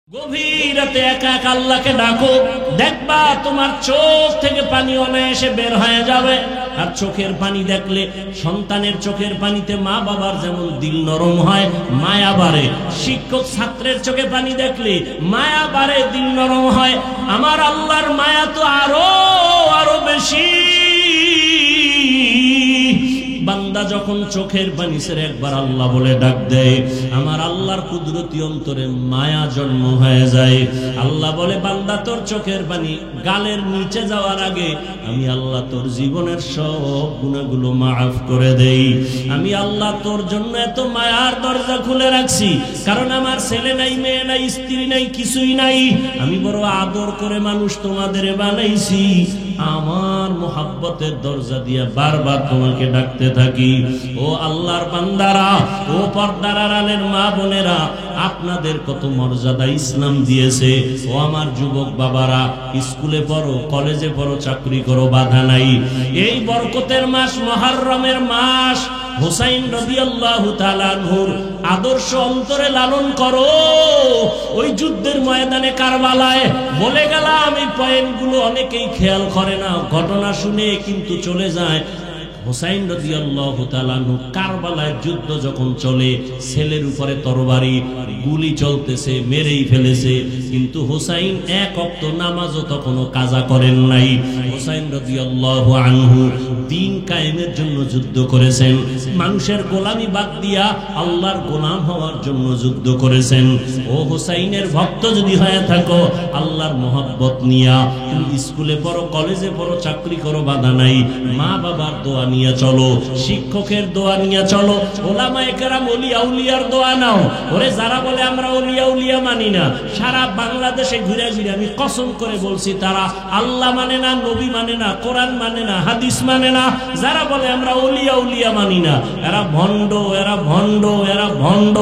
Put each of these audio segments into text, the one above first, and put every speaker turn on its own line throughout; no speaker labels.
গভীর রাতে একা একা আল্লাহকে ডাকো, দেখবা তোমার চোখ থেকে পানি অনায়াসে বের হয়ে যাবে। আর চোখের পানি দেখলে, সন্তানের চোখের পানিতে মা বাবার যেমন দিল নরম হয়, মায়া বাড়ে। শিক্ষক ছাত্রের চোখে পানি দেখলে মায়া বাড়ে, দিল নরম হয়। আমার আল্লাহর মায়া তো আরো বেশি। বান্দা যখন চোখের পানি ছেড়ে একবার আল্লাহ বলে ডাক দেয়, আমার আল্লাহর কুদরতি অন্তরে মায়া জন্ম হয়ে যায়। আল্লাহ বলে, বান্দা তোর চোখের পানি গালের নিচে যাওয়ার আগে আমি আল্লাহ তোর জীবনের সব গুনাহগুলো মাফ করে দেই। আমি আল্লাহ তোর জন্য এত মায়ার দরজা খুলে রাখছি, কারণ আমার ছেলে নাই, মেয়ে নাই, স্ত্রী নাই, কিছুই নাই। আমি বড় আদর করে মানুষ তোমাদের বানাইছি। আমার মোহাব্বতের দরজা দিয়ে বারবার তোমাকে ডাকতে থাকি। ও আল্লাহর বান্দারা, ও পর্দার আড়ালের মা বোনেরা, আপনাদের কত মর্যাদা ইসলাম দিয়েছে। ও আমার যুবক বাবারা, স্কুলে পড়ো, কলেজে পড়ো, চাকরি করো, বাধা নাই। এই বরকতের মাস, মুহররমের মাস, হুসাইন রাদিয়াল্লাহু তাআলা আনহুর আদর্শ অন্তরে লালন করো। ওই যুদ্ধের ময়দানে কারবালায় বলে গেলাম, এই পয়েন্টগুলো অনেকেই খেয়াল করে না, ঘটনা শুনে কিন্তু চলে যায়। হুসাইন রাদিয়াল্লাহু তাআলা আনহু কারবালায় যুদ্ধ যখন চলে, ছেলের উপরে তরবারি, গুলি চলতেছে, মেরেই ফেলেছে, কিন্তু হুসাইন এক ওয়াক্ত নামাজও তখনও কাজা করেন নাই। হুসাইন রাদিয়াল্লাহু আনহু দ্বীন কায়েমের জন্য যুদ্ধ করেছেন, মানুষের গোলামি বাদ দিয়া আল্লাহর গোলাম হওয়ার জন্য যুদ্ধ করেছেন। ও হুসাইনের ভক্ত যদি হয়ে থাকো, আল্লাহর মহব্বত নিয়া তুমি স্কুলে পড়ো, কলেজে পড়ো, চাকরি করো, বাধা নাই। মা বাবার দোয়া নিয়ে চলো, শিক্ষকের দোয়া নিয়ে চলো, ওলামায়ে কেরাম, ওলি আউলিয়ার দোয়া নাও। ওরে যারা বলে আমরা ওলি আউলিয়া মানি না, সারা বাংলাদেশে ঘুরে ঘুরে আমি কসম করে বলছি, তারা আল্লাহ মানে না, নবী মানে না, কোরআন মানে না, হাদিস মানে না। যারা বলে আমরা ওলি আউলিয়া মানি না, এরা ভণ্ড, এরা ভণ্ড, এরা ভণ্ড।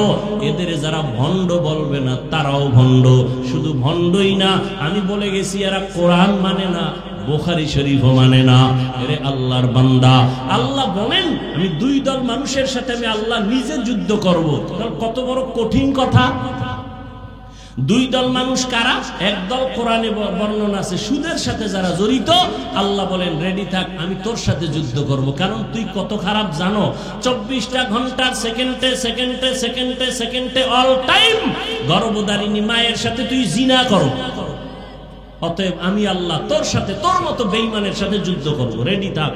এদের যারা ভণ্ড বলবে না, তারাও ভণ্ড। শুধু ভণ্ডই না, আমি বলে গেছি এরা কোরআন মানে না, বুখারী শরীফও মানে না। এরে আল্লাহর বান্দা, আল্লাহ বলেন আমি দুই দল মানুষের সাথে আমি আল্লাহ নিজে যুদ্ধ করব। কত বড় কঠিন কথা। দুই দল মানুষ কারা? একদল কোরআনে বর্ণনা আছে, সুদের সাথে যারা জড়িত, আল্লাহ বলেন রেডি থাক, আমি তোর সাথে যুদ্ধ করব। কারণ তুই কত খারাপ জানো, 24টা ঘন্টার সেকেন্ডে সেকেন্ডে সেকেন্ডে সেকেন্ডে অল টাইম গর্ভধারিণী মায়ের সাথে তুই জিনা করো। অতএব আমি আল্লাহ তোর সাথে, তোর মতো বেঈমানের সাথে যুদ্ধ করব, রেডি থাক।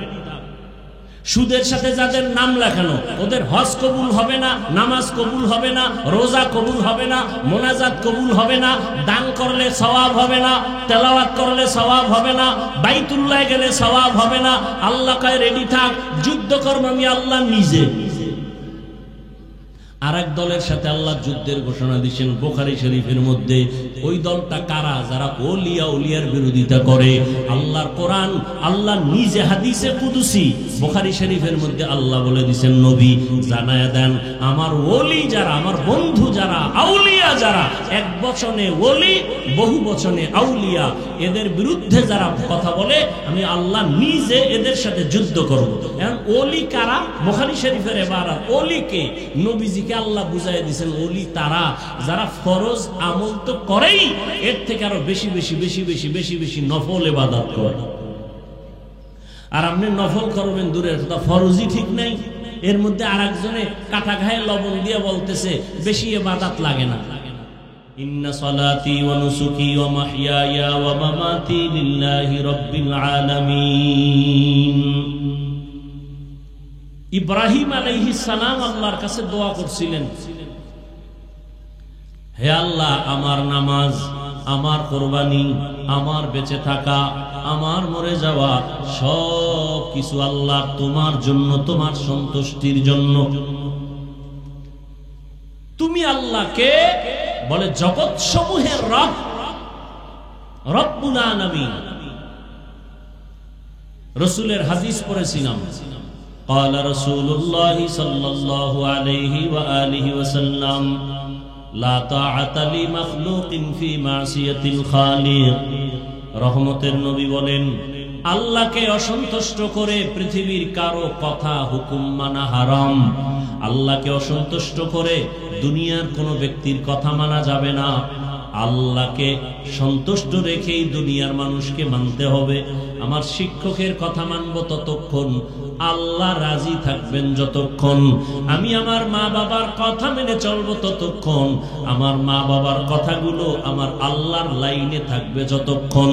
সুদের সাথে যাদের নাম লেখানো, ওদের হজ কবুল হবে না, নামাজ কবুল হবে না, রোজা কবুল হবে না, মোনাজাত কবুল হবে না, দান করলে সওয়াব হবে না, তেলাওয়াত করলে সওয়াব হবে না, বাইতুল্লাহ গেলে সওয়াব হবে না। আল্লাহ কয় রেডি থাক, যুদ্ধ করব আমি আল্লাহ নিজে। আর এক দলের সাথে আল্লাহ যুদ্ধের ঘোষণা দিয়েছেন বুখারী শরীফের মধ্যে। ওই দলটা কারা? যারা ওলিয়া উলিয়ার বিরোধিতা করে। আল্লাহর কোরআন, আল্লাহ নিজে হাদিসে কুদসি বুখারী শরীফের মধ্যে আল্লাহ বলে দিয়েছেন, নবী জানায়া দেন আমার ওলি যারা, আমার বন্ধু যারা, আউলিয়া যারা, এক বচনে ওলি, বহু বচনে আউলিয়া, এদের বিরুদ্ধে যারা কথা বলে, আমি আল্লাহ নিজে এদের সাথে যুদ্ধ করব। এখন ওলি কারা? বুখারী শরীফের ইবারত, ওলিকে নবীজিকে আল্লাহ বুঝাই দিয়েছেন, ওলি তারা যারা ফরজ আমল তো করেই, এর থেকে আরো বেশি বেশি বেশি বেশি বেশি বেশি নফল ইবাদত করে। আর আপনি নফল করবেন দূরের কথা, ফরজই ঠিক নাই। এর মধ্যে আরেকজনে কাটা ঘায়ে লবণ দিয়ে বলতেছে বেশি ইবাদত লাগে না। ইন্না সালাতি ওয়া নুসুকি ওয়া মাহইয়ায়া ওয়া মামাতি লিল্লাহি রাব্বিল আলামিন। ইব্রাহিম আলাইহিস সালাম আল্লাহর কাছে দোয়া করছিলেন, হে আল্লাহ, আমার নামাজ, আমার কুরবানি, আমার বেঁচে থাকা, আমার মরে যাওয়া, সব কিছু আল্লাহ তোমার জন্য, তোমার সন্তুষ্টির জন্য। তুমি আল্লাহকে বলে জগৎ সমূহের রব, রব্বুল আলামিন। রাসূলের হাদিস পড়েছিলাম, قال رسول الله صلى الله عليه وآله وسلم لا طاعة لمخلوق في معصية الخالق। রহমতের নবী বলেন, আল্লাহকে অসন্তুষ্ট করে পৃথিবীর কারো কথা হুকুম মানা হারাম। আল্লাহকে অসন্তুষ্ট করে দুনিয়ার কোনো ব্যক্তির কথা মানা যাবে না। আল্লাহকে সন্তুষ্ট রেখেই দুনিয়ার মানুষকে মানতে হবে। আমার শিক্ষকের কথা মানব ততক্ষণ, আল্লাহ রাজি থাকবেন যতক্ষণ। আমি আমার মা বাবার কথা মেনে চলবো ততক্ষণ, আমার মা বাবার কথাগুলো আমার আল্লাহর লাইনে থাকবে যতক্ষণ।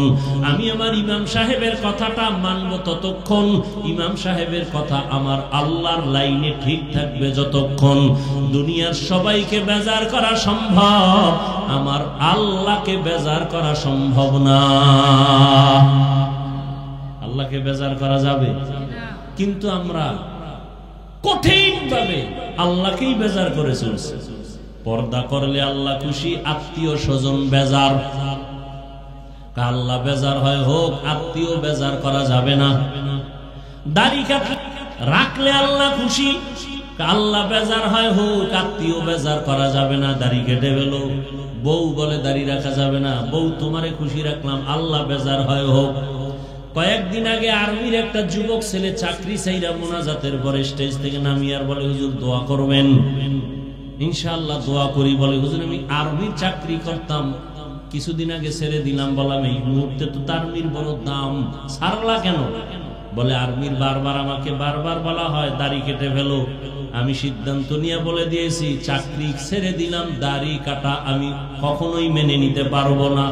আমি আমার ইমাম সাহেবের কথাটা মানব ততক্ষণ, ইমাম সাহেবের কথা আমার আল্লাহর লাইনে ঠিক থাকবে যতক্ষণ। দুনিয়ার সবাইকে বেজার করা সম্ভব, আমার আল্লাহকে বেজার করা সম্ভব না। আল্লাহকে বেজার করা যাবে? কিন্তু আমরা কঠিন ভাবে আল্লাহকেই বেজার করে চলছি। পর্দা করলে আল্লাহ খুশি, আত্মীয় স্বজন বেজার। আল্লাহ বেজার হয় হোক, আত্মীয় বেজার করা যাবে না। দাড়ি রাখলে আল্লাহ খুশি, আল্লাহ বেজার হয় হোক, আত্মীয় বেজার করা যাবে না। দাড়ি কেটে গেল, বউ বলে দাড়ি রাখা যাবে না, বউ তোমারে খুশি রাখলাম, আল্লাহ বেজার হয় হোক। কয়েকদিন আগে আর্মির একটা যুবক ছেলে চাকরি চাইরা মোনাজাতের পরে স্টেজ থেকে নামিয়ে আর বলে, হুজুর দোয়া করবেন। ইনশাআল্লাহ দোয়া করি। বলে, হুজুর আমি আর্মির চাকরি করতাম, কিছুদিন আগে ছেড়ে দিলাম। বললাম, এই মুহূর্তে তো আর্মির বড় দাম, ছাড়লা কেন? বলে, আর্মির বারবার আমাকে বারবার বলা হয় দাড়ি কেটে ফেলো। আমি সিদ্ধান্ত নিয়ে বলে দিয়েছি, চাকরি ছেড়ে দিলাম, দাড়ি কাটা আমি কখনোই মেনে নিতে পারবো না।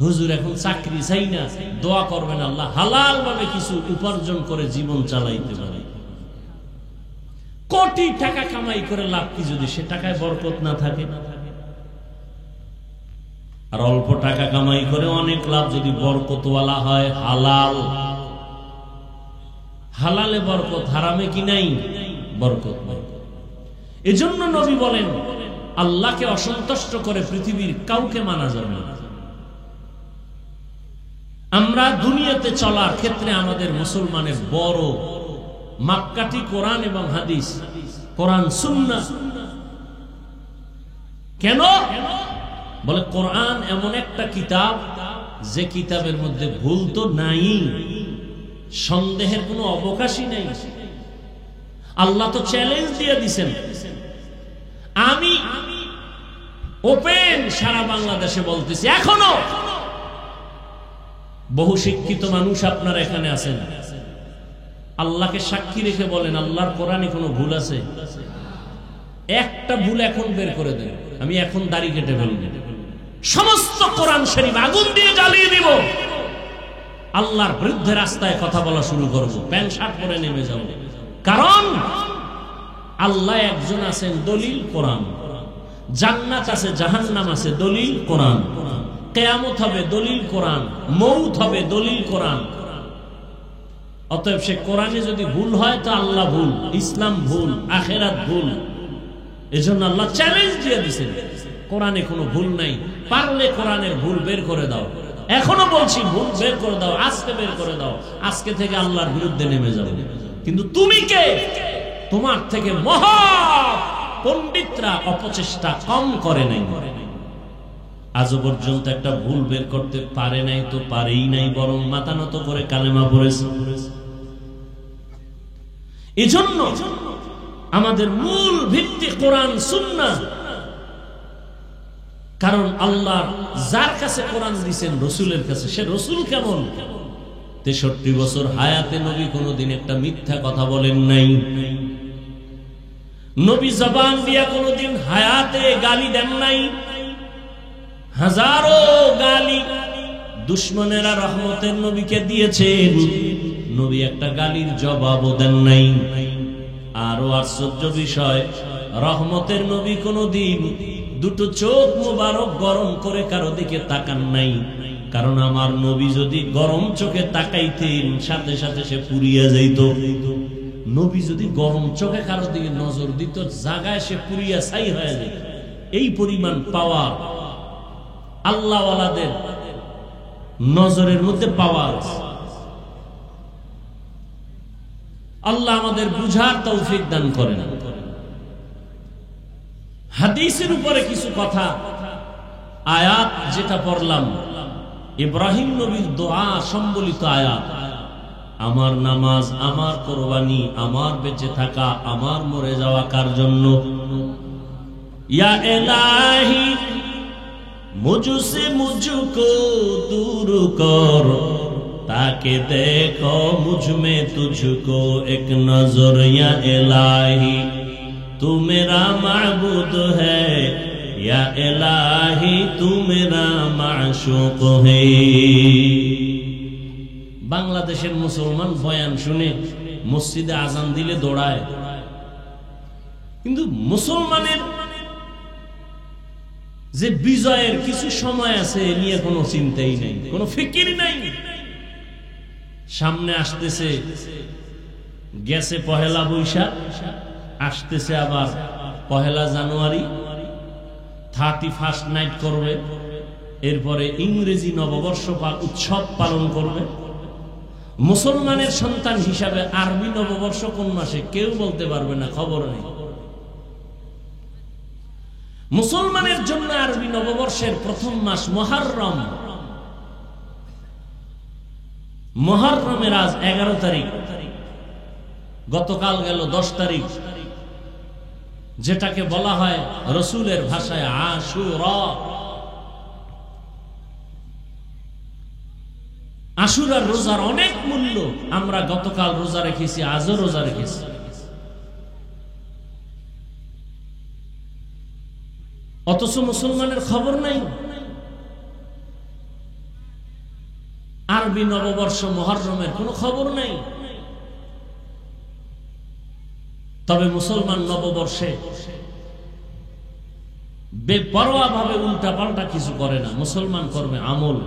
হুজুর এখন চাকরি চাই না, দোয়া করবেন আল্লাহ হালাল ভাবে কিছু উপার্জন করে জীবন চালাইতে পারে। কোটি টাকা কামাই করে লাভ কি যদি সে টাকায় বরকত না থাকে? আর অল্প টাকা কামাই করে অনেক লাভ যদি বরকতওয়ালা হয়, হালাল, হালালে বরকত, হারামে কি নাই বরকত। এজন্য নবী বলেন, আল্লাহকে অসন্তুষ্ট করে পৃথিবীর কাউকে মানা যাবে না। আমরা দুনিয়াতে চলার ক্ষেত্রে আমাদের মুসলমানের বড় মাপকাঠি কোরআন এবং হাদিস, কোরআন সুন্নাহ। কেন? বলে, কোরআন এমন একটা কিতাব যে কিতাবের মধ্যে ভুল তো নাই, সন্দেহের কোনো অবকাশই নেই। আল্লাহ তো চ্যালেঞ্জ দিয়ে দিয়েছেন। আমি ওপেন সারা বাংলাদেশে বলতেছি, এখনো বহু শিক্ষিত মানুষ আপনারা এখানে আছেন, আল্লাহকে সাক্ষী রেখে বলেন, আল্লাহর কোরআনে কোনো ভুল আছে? একটা ভুল এখন বের করে দেন, আমি এখন দাড়ি কেটে ফেলব, সমস্ত কোরআন শরীফ আগুন দিয়ে জ্বালিয়ে দিব, আল্লাহর বিরুদ্ধে রাস্তায় কথা বলা শুরু করব, প্যান্ট শার্ট পরে নেমে যাব। কারণ আল্লাহ একজন আছেন, দলিল কোরআন। জান্নাত আছে, জাহান্নাম আছে, দলিল কোরআন। কিয়ামত হবে, দলিল কোরআন। মউত হবে, দলিল কোরআন। অতএব সে কোরআনে যদি ভুল হয় তো আল্লাহ ভুল, ইসলাম ভুল, আখিরাত ভুল। এজন্য আল্লাহ চ্যালেঞ্জ দিয়ে দিয়েছেন, কোরআনে কোনো ভুল নাই, পারলে কোরআনের ভুল বের করে দাও। এখনো বলছি, ভুল বের করে দাও, আজকে বের করে দাও, আজকে থেকে আল্লাহর বিরুদ্ধে নেমে যাও। কিন্তু তুমি কে? তোমার থেকে মহা পণ্ডিতরা অপচেষ্টা কম করে নাই, আজও পর্যন্ত একটা ভুল বের করতে পারে নাই, তো পারেই নাই, বরং মাথা নত করে কালেমা পড়েছে। এজন্য আমাদের মূল ভিত্তি কোরআন সুন্নাহ। কারণ আল্লাহ যার কাছে কোরআন দিয়েছেন, রসুলের কাছে, সে রসুল কেমন? 63 বছর হায়াতে নবী কোনদিন একটা মিথ্যা কথা বলেন নাই। নবী জবান দিয়া কোনদিন হায়াতে গালি দেন নাই। হাজারো গালি দুশ্মনেরা রহমতের নবীকে দিয়েছেন, নবী একটা গালির জবাবও দেন নাই। আরো আশ্চর্য বিষয়, রহমতের নবী কোনদিন দুটো চোখ মুবারক গরম করে কারো দিকে তাকান নাই। কারণ আমার নবী যদি গরম চোখে তাকাইতেন, সাথে সাথে সে পুড়িয়া যাইত। নবী যদি গরম চোখে কারো দিকে নজর দিত, জায়গায় সে পুড়িয়া ছাই হয়ে যেত। এই পরিমাণ পাওয়ার আল্লাহওয়ালাদের নজরের মধ্যে পাওয়ার। আল্লাহ আমাদের বুঝার তৌফিক দান করেন। হাদিসের উপরে কিছু কথা, আয়াত যেটা পড়লাম, ইব্রাহিম নবীর দোয়া সম্বলিত আয়াত। আমার নামাজ, আমার কোরবানি, আমার বেঁচে থাকা, আমার মরে যাওয়া কার জন্য? ইয়া ইলাহি मुझसे मुझको दूर कर, ताकि देखो मुझ में तुझको एक नजर या इलाही, तू मेरा माबूद है या इलाही, तू मेरा माशूक है। বাংলাদেশের মুসলমান বয়ান শুনে মসজিদে আজান দিলে দৌড়ায়, কিন্তু মুসলমানের যে বিজয়ের কিছু সময় আছে এ নিয়ে কোনো চিন্তাই নেই, কোনো ফিকির নাই। সামনে আসতেছে, গেছে পহেলা বৈশাখ, আসতেছে আবার পহেলা জানুয়ারি, 31st নাইট করবে, এরপরে ইংরেজি নববর্ষ উৎসব পালন করবে। মুসলমানের সন্তান হিসাবে আরবি নববর্ষ কোন মাসে কেউ বলতে পারবে না, খবর নেই। মুসলমানের জন্য আরবি নববর্ষের প্রথম মাস মুহররম। মুহররমের আজ 11 তারিখ, গতকাল গেল 10 তারিখ, যেটাকে বলা হয় রসুলের ভাষায় আশুরা। আশুরার রোজার অনেক মূল্য। আমরা গতকাল রোজা রেখেছি, আজও রোজা রেখেছি, অথচ মুসলমানের খবর নাই। আরবি নববর্ষ মুহররমের কোনো খবর নাই। তবে মুসলমান নববর্ষে বেপরোয়া ভাবে উল্টা পাল্টা কিছু করে না। মুসলমান করবে আমল।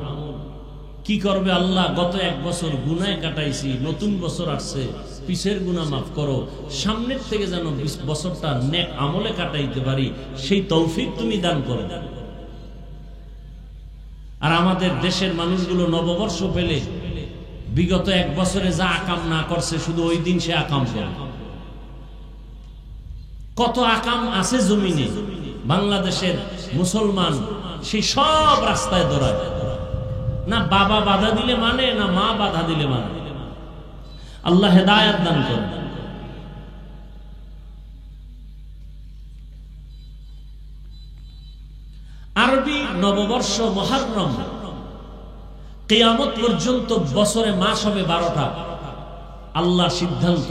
কি করবে? আল্লাহ, গত 1 বছর গুনায় কাটাইছি, নতুন বছর আসছে, পিছের গুনাহ মাফ করো, সামনের থেকে যেন 20 বছরটা নেক আমলে কাটাইতে পারি, সেই তৌফিক তুমি দান করো। আর আমাদের দেশের মানুষগুলো নববর্ষ পেলে বিগত 1 বছরে যা আকাম না করছে, শুধু ওই দিন সে আকাম করে। কত আকাম আছে জমিনে, বাংলাদেশের মুসলমান সেই সব রাস্তায় দৌড়ায়। না বাবা বাধা দিলে মানে, না মা বাধা দিলে মানে। আল্লাহ হেদায়েত দান করেন। আরবি নববর্ষ মুহররম, কিয়ামত পর্যন্ত বছরে মাস হবে 12টা। আল্লাহ সিদ্ধান্ত,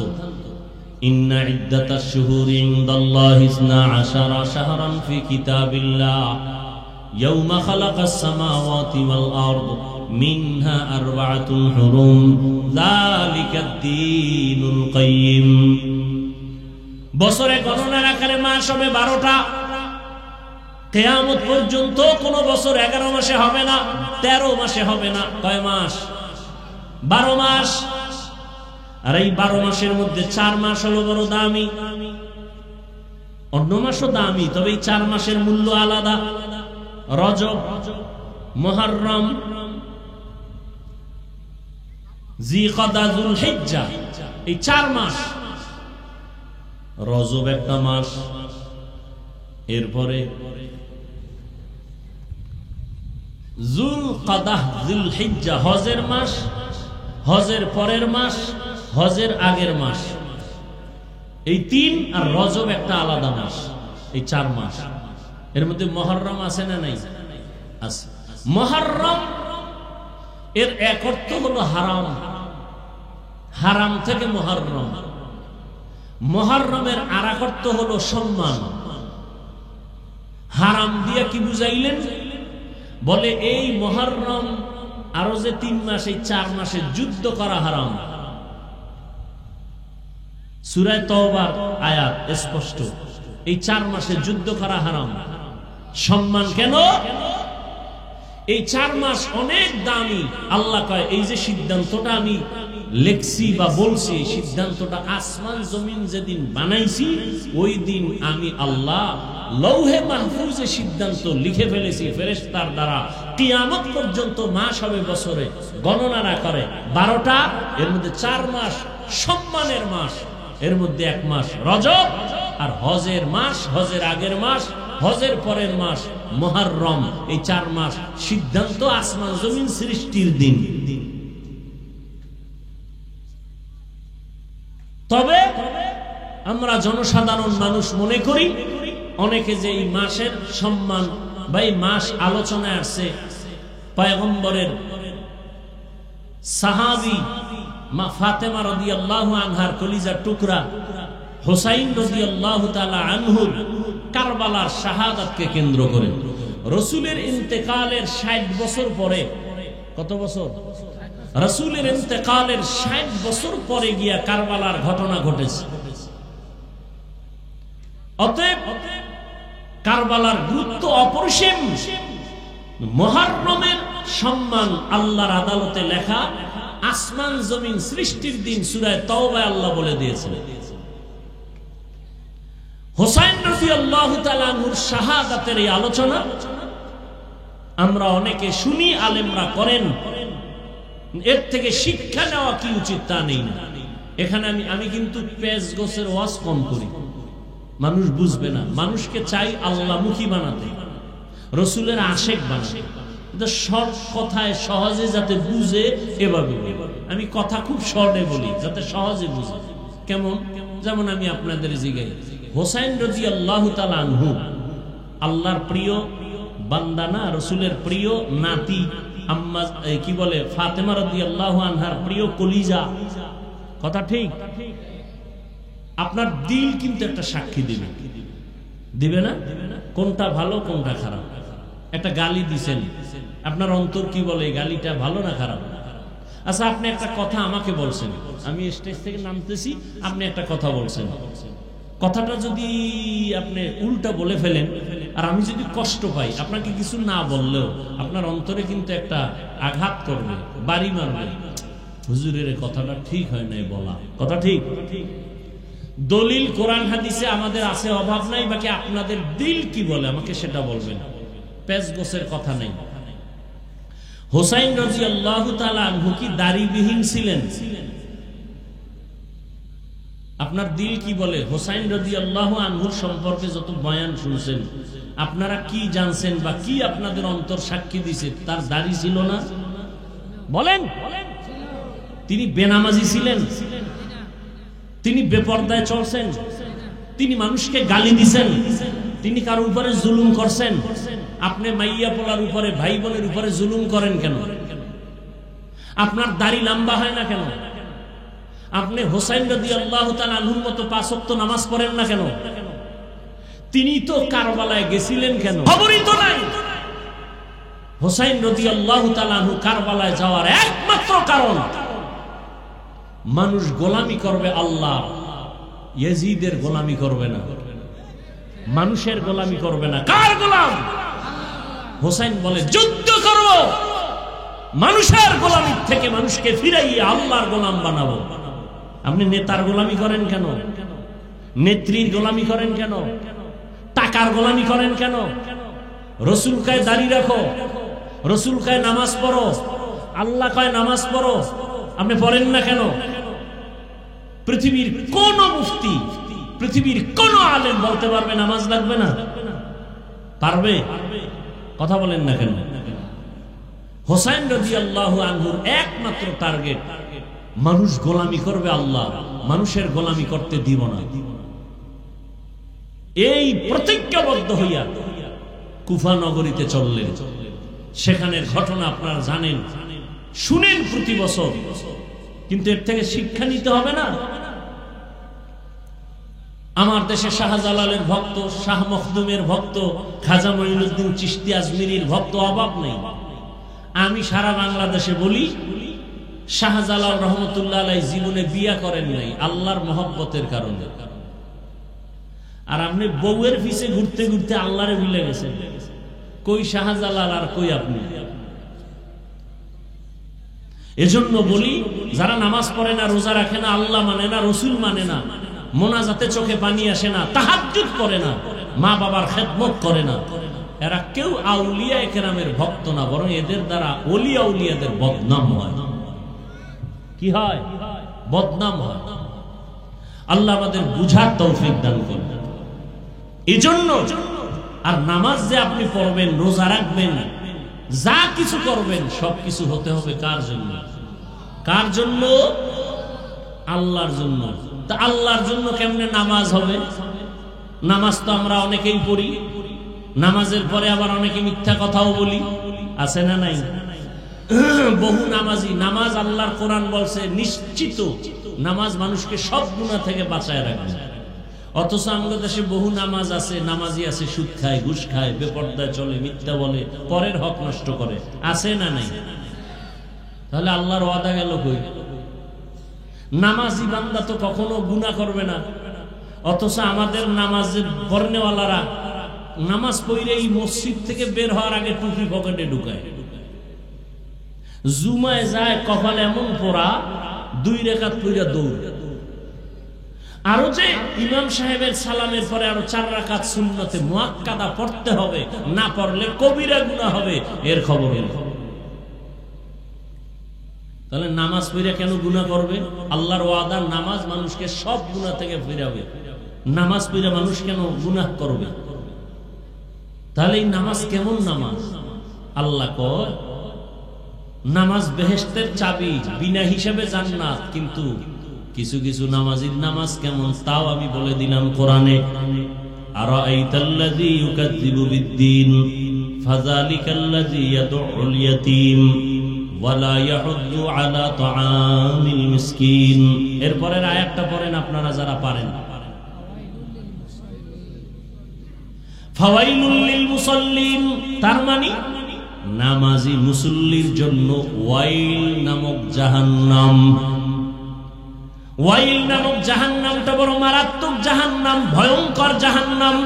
ইন্না ইদ্দাতাশ শুহুরি ইনদাল্লাহি 12 শাহরান ফি কিতাবিল্লাহ ইয়াওমা খালাকাস সামাওয়াতি ওয়াল আরদ মিনহা 4 হুরুম যালিকাদ-দীনুল কাইয়্যিম। বছরে গণনার আকারে মাস হবে 12টা। কিয়ামত পর্যন্ত কোন বছর 11 মাসে হবে না, 13 মাসে হবে না। কয় মাস? 12 মাস। আর এই 12 মাসের মধ্যে 4 মাস হলো বড় দামি, অন্য মাসও দামি, তবে এই 4 মাসের মূল্য আলাদা। রজব, মুহররম, জিলকদা, যুলহিজ্জা, এই 4 মাস। রজব একটা মাস, এরপরে যুলকদা, যুলহিজ্জা হজের মাস, হজের পরের মাস, হজের আগের মাস। এই 3, আর রজব একটা আলাদা মাস। এই 4 মাস। এর মধ্যে মুহররম আছে না নাই? আছে। মুহররম এর এক অর্থ হলো হারাম, হারাম থেকে মুহররম। মুহররমের আর এক অর্থ হলো সম্মান। হারাম দিয়ে কি বুঝাইলেন? বলে এই মুহররম আরো যে 3 মাস, এই 4 মাসে যুদ্ধ করা হারাম। সূরা তাওবার আয়াত স্পষ্ট, এই 4 মাসে যুদ্ধ করা হারাম। সম্মান কেন? এই 4 মাস অনেক দামি। আল্লাহ কয়, এই যে সিদ্ধান্তটা আমি লেখছি বা বলছি, সিদ্ধান্তটা আসমান জমিন যেদিন বানাইছি, ওই দিন আমি আল্লাহ লৌহে মাহফুজে সিদ্ধান্ত লিখে ফেলেছি ফেরেশতার দ্বারা। কিয়ামত পর্যন্ত মাস হবে বছরে, গণনা না করে 12টা। এর মধ্যে 4 মাস সম্মানের মাস, এর মধ্যে 1 মাস রজব, আর হজের মাস, হজের আগের মাস, হজের পরের মাস মুহররম। এই 4 মাস সিদ্ধান্ত আসমান জমিন সৃষ্টির দিন। তবে আমরা জনসাধারণ মানুষ মনে করি, অনেকে যে এই মাসের সম্মান ভাই মাস আলোচনায় আসছে পয়গম্বরের সাহাবী মা ফাতেমা রাদিয়াল্লাহু আনহার কলিজার টুকরা হুসাইন রাদিয়াল্লাহু তাআলা আনহু কারবালার শাহাদাতকে কেন্দ্র করে রাসূলের ইন্তেকালের 60 বছর পরে, কত বছর? রাসূলের ইন্তেকালের 60 বছর পরে গিয়া কারবালার ঘটনা ঘটেছে। অতএব কারবালার গুরুত্ব অপরিসীম। মুহররমের সম্মান আল্লাহর আদালতে লেখা, আসমান জমিন সৃষ্টির দিন সূরা তাওবায় আল্লাহ বলে দিয়েছেন। হুসাইন রাদিয়াল্লাহু তাআলা আনহুর শাহাদাতের এই আলোচনা আমরা অনেকে শুনি, আলেমরা করেন, এর থেকে শিক্ষা নেওয়া কি উচিত তা নেই না। এখানে আমি কিন্তু পেজ গোছের ওয়াজ কম করি, মানুষ বুঝবে না। মানুষকে চাই আল্লাহমুখী বানাতে, রাসূলের আশেক বানাতে, শর্ট কথায় সহজে যাতে বুঝে এভাবে আমি কথা খুব শর্টে বলি যাতে সহজে বুঝে। কেমন? যেমন আমি আপনাদের জিগাই, হুসাইন রাদিয়াল্লাহু তাআলা আনহু আল্লাহর প্রিয় বান্দা না, রাসূলের প্রিয় নাতি, আম্মা কি বলে ফাতেমা রাদিয়াল্লাহু আনহার প্রিয় কলিজা। কথা ঠিক? আপনার দিল কিন্তু একটা সাক্ষী দিবে, দিবে না? কোনটা ভালো কোনটা খারাপ। একটা গালি দিছেন, আপনার অন্তর কি বলে গালিটা ভালো না খারাপ? আচ্ছা, আপনি একটা কথা আমাকে বলছেন, আমি স্টেজ থেকে নামতেছি, আপনি একটা কথা বলছেন, কথাটা যদি আপনি উল্টা বলে ফেলেন আর আমি যদি কষ্ট পাই, আপনাকে কিছু না বললেও আপনার অন্তরে কিন্তু একটা আঘাত করবে, বাড়ি মারবে, হুজুরের কথাটা ঠিক হয় নাই বলা। কথা ঠিক? দলিল কোরআন হাদিসে আমাদের আছে, অভাব নাই, বাকি আপনাদের দিল কি বলে আমাকে সেটা বলবেন। পেজ গোছের কথা নাই। হুসাইন রাদিয়াল্লাহু তাআলা আনহু কি দাড়িবিহীন ছিলেন? আপনার দিল কি বলে? হুসাইন রাদিয়াল্লাহু আনহুর সম্পর্কে যত বয়ান শুনছেন, আপনারা কি জানছেন বা কি আপনাদের অন্তর সাক্ষী দিছে? তার দাড়ি ছিল না? বলেন। তিনি বেনামাজি ছিলেন? তিনি বেপরদায় চলছেন? তিনি মানুষকে গালি দিছেন? তিনি কারোর উপরে জুলুম করছেন? আপনি মাইয়া পোলার উপরে, ভাই বোনের উপরে জুলুম করেন কেন? আপনার দাড়ি লম্বা হয় না কেন? আপনি হুসাইন রাদিয়াল্লাহু তাআলা আনহুর মতো 5 ওয়াক্ত নামাজ পড়েন না কেন? তিনি তো কারবালায় গেছিলেন কেন? খবরই তো নাই। হুসাইন রাদিয়াল্লাহু তাআলা আনহু কারবালায় যাওয়ার একমাত্র কারণ, মানুষ গোলামি করবে আল্লাহ, ইয়াজিদের গোলামি করবে না, মানুষের গোলামি করবে না। কার গোলাম? হুসাইন বলে যুদ্ধ করব, মানুষের গোলামি থেকে মানুষকে ফিরাইয়া আল্লাহর গোলাম বানাবো। আপনি নেতার গোলামি করেন কেন? নেত্রীর গোলামি করেন কেন? টাকার গোলামি করেন কেন? রাসূল কয় দাড়ি রাখো, রাসূল কয় নামাজ পড়ো, আল্লাহ কয় নামাজ পড়ো, আপনি পড়েন না কেন? পৃথিবীর কোন মুফতি, পৃথিবীর কোন আলেম বলতে পারবে নামাজ লাগবে না? পারবে? কথা বলেন না কেন? হুসাইন রাদিয়াল্লাহু আনহুর একমাত্র টার্গেট, মানুষ গোলামি করবে আল্লাহ, মানুষের গোলামি করতে দিব না। এই প্রতিজ্ঞাবদ্ধ হইয়া কুফা নগরীতে চললেন। সেখানের ঘটনা আপনারা জানেন, শুনেন প্রতি বছর, কিন্তু এর থেকে শিক্ষা নিতে হবে না? আমার দেশে শাহজালালের ভক্ত, শাহ মখদুমের ভক্ত, খাজা মঈনুদ্দিন চিশতি আজমিরির ভক্ত অভাব নেই। আমি সারা বাংলাদেশে বলি, শাহজালাল রহমতুল্লাহ আলাইহি জীবনে বিয়া করেন নাই আল্লাহর মহব্বতের কারণে। আর আপনি বউয়ের পিছে ঘুরতে ঘুরতে আল্লাহরে ভুলে গেছেন। কই শাহজালাল আর কই আপনি? এজন্য বলি, যারা নামাজ পড়ে না, রোজা রাখে না, আল্লাহ মানে না, রসুল মানে না, মোনাজাতে চোখে পানি আসে না, তাহাজ্জুদ করে না, মা বাবার খেদমত করে না, এরা কেউ আউলিয়া কেরামের ভক্ত না, বরং এদের দ্বারা ওলিয়া উলিয়াদের বদনাম হয়। কি হয়? বদনাম হয়। আল্লাহ আমাদের বুঝার তৌফিক দান করুন। এজন্য আর নামাজ যে আপনি পড়বেন, রোজা রাখবেন, যা কিছু করবেন, সবকিছু হতে হবে কার জন্য? কার জন্য? আল্লাহর জন্য। তা আল্লাহর জন্য কেমনে নামাজ হবে? নামাজ তো আমরা অনেকেই পড়ি, নামাজের পরে আবার অনেকে মিথ্যা কথাও বলি, আছে না নাই? বহু নামাজি, নামাজ আল্লাহর কোরআন বলছে নিশ্চিত নামাজ মানুষকে সব গুনাহ থেকে বাঁচায় রাখবে। অথচ আমাদের দেশে বহু নামাজ আছে, নামাজি আছে সুদ খায়, ঘুষ খায়, বেপরদায় চলে, মিথ্যা বলে, পরের হক নষ্ট করে, আছে না নাই? তাহলে আল্লাহর ওয়াদা গেল কই? নামাজি বান্দা তো কখনো গুনাহ করবে না, অথচ আমাদের নামাজের পড়নেওয়ালারা নামাজ পড়ে এই মসজিদ থেকে বের হওয়ার আগে টুপি পকেটে ঢুকায়, জুমায় যায় কপাল এমন পোড়া 2 রাকাত পড়া দৌড়, আরো যে ইমাম সাহেবের সালামের পরে আরো 4 রাকাত সুন্নতে মুআক্কাদা পড়তে হবে, না পড়লে কবিরা গুনাহ হবে, এর খবর নেই। তাহলে নামাজ পড়ে কেন গুনাহ করবে? আল্লাহর ওয়াদা নামাজ মানুষকে সব গুনাহ থেকে ফিরাবে, নামাজ পড়ে মানুষ কেন গুনাহ করবে? তাহলে এই নামাজ কেমন নামাজ? আল্লাহ কয় নামাজ বেহেশতের চাবি, বিনা হিসাবে জান্নাত। কিন্তু কিছু কিছু নামাজির নামাজ কেমন তাও আমি বলে দিলাম কোরআনে। আরাআইতাল্লাযী ইউকাযযিবু বিদ্দীন ফাযালিকাল্লাযী ইয়াদউল ইয়াতীম ওয়া লা ইয়াহুদ্দু আলা তাআমিল মিসকিন। এরপরের আয়াতটা পড়েন আপনারা যারা পারেন। ফাওয়াইলুল লিল মুসাল্লিন, তার মানে নামাজি মুসল্লির জন্য ওয়াইল নামক জাহান্নাম। ওয়াইল নামক জাহান্নামটা বড় মারাত্মক জাহান্নাম, ভয়ঙ্কর জাহান্নাম।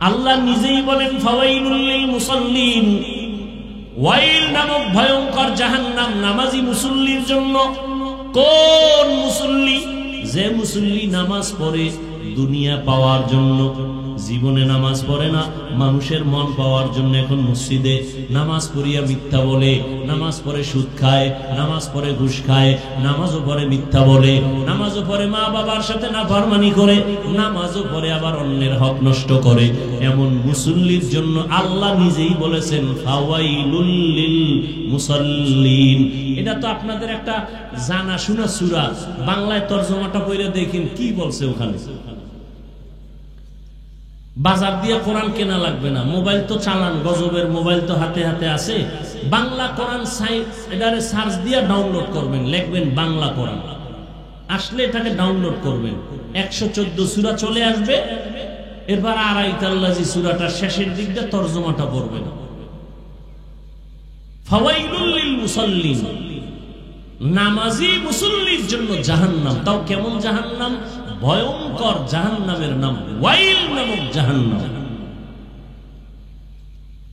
আল্লাহ নিজেই বলেন ফাওয়াইলুল লিল মুসাল্লিন, ওয়াইল নামক ভয়ঙ্কর জাহান্নাম নামাজি মুসল্লির জন্য। কোন মুসল্লি? যে মুসল্লি নামাজ পড়ে দুনিয়া পাওয়ার জন্য, জীবনে নামাজ পড়ে না, মানুষের মন পাওয়ার জন্য এখন মসজিদে নামাজ পড়িয়া মিথ্যা বলে, নামাজ পড়ে সুদ খায়, নামাজ পড়ে ঘুষ খায়, নামাজও পড়ে মিথ্যা বলে, নামাজও পড়ে মা বাবার সাথে নাফরমানি করে, নামাজও পড়ে আবার অন্যের হক নষ্ট করে। এমন মুসল্লির জন্য আল্লাহ নিজেই বলেছেন ফাওয়াইলুল লিল মুসাল্লিন। এটা তো আপনাদের একটা জানা শোনা সূরা, বাংলায় তরজমাটা পড়ে দেখেন কি বলছে ওখানে। বাজার দিয়ে কোরআন কেনা লাগবে না, মোবাইল তো চালান, গজবের মোবাইল তো হাতে হাতে আছে। বাংলা কোরআন এটারে সার্চ দিয়ে ডাউনলোড করবেন, লিখবেন বাংলা কোরআন, আসলে এটাকে ডাউনলোড করবেন, 114 সূরা চলে আসবে। এরপর আরাইতাল্লাযী সূরাটার শেষের দিকটা তরজমাটা পড়বেন। ফাওয়াইলুল লিল মুসাল্লিন, নামাজি মুসল্লির জন্য জাহান্নাম। তাও কেমন জাহান্নাম? ভয়ঙ্কর জাহান্নামের নাম ওয়াইল নামক জাহান্নাম।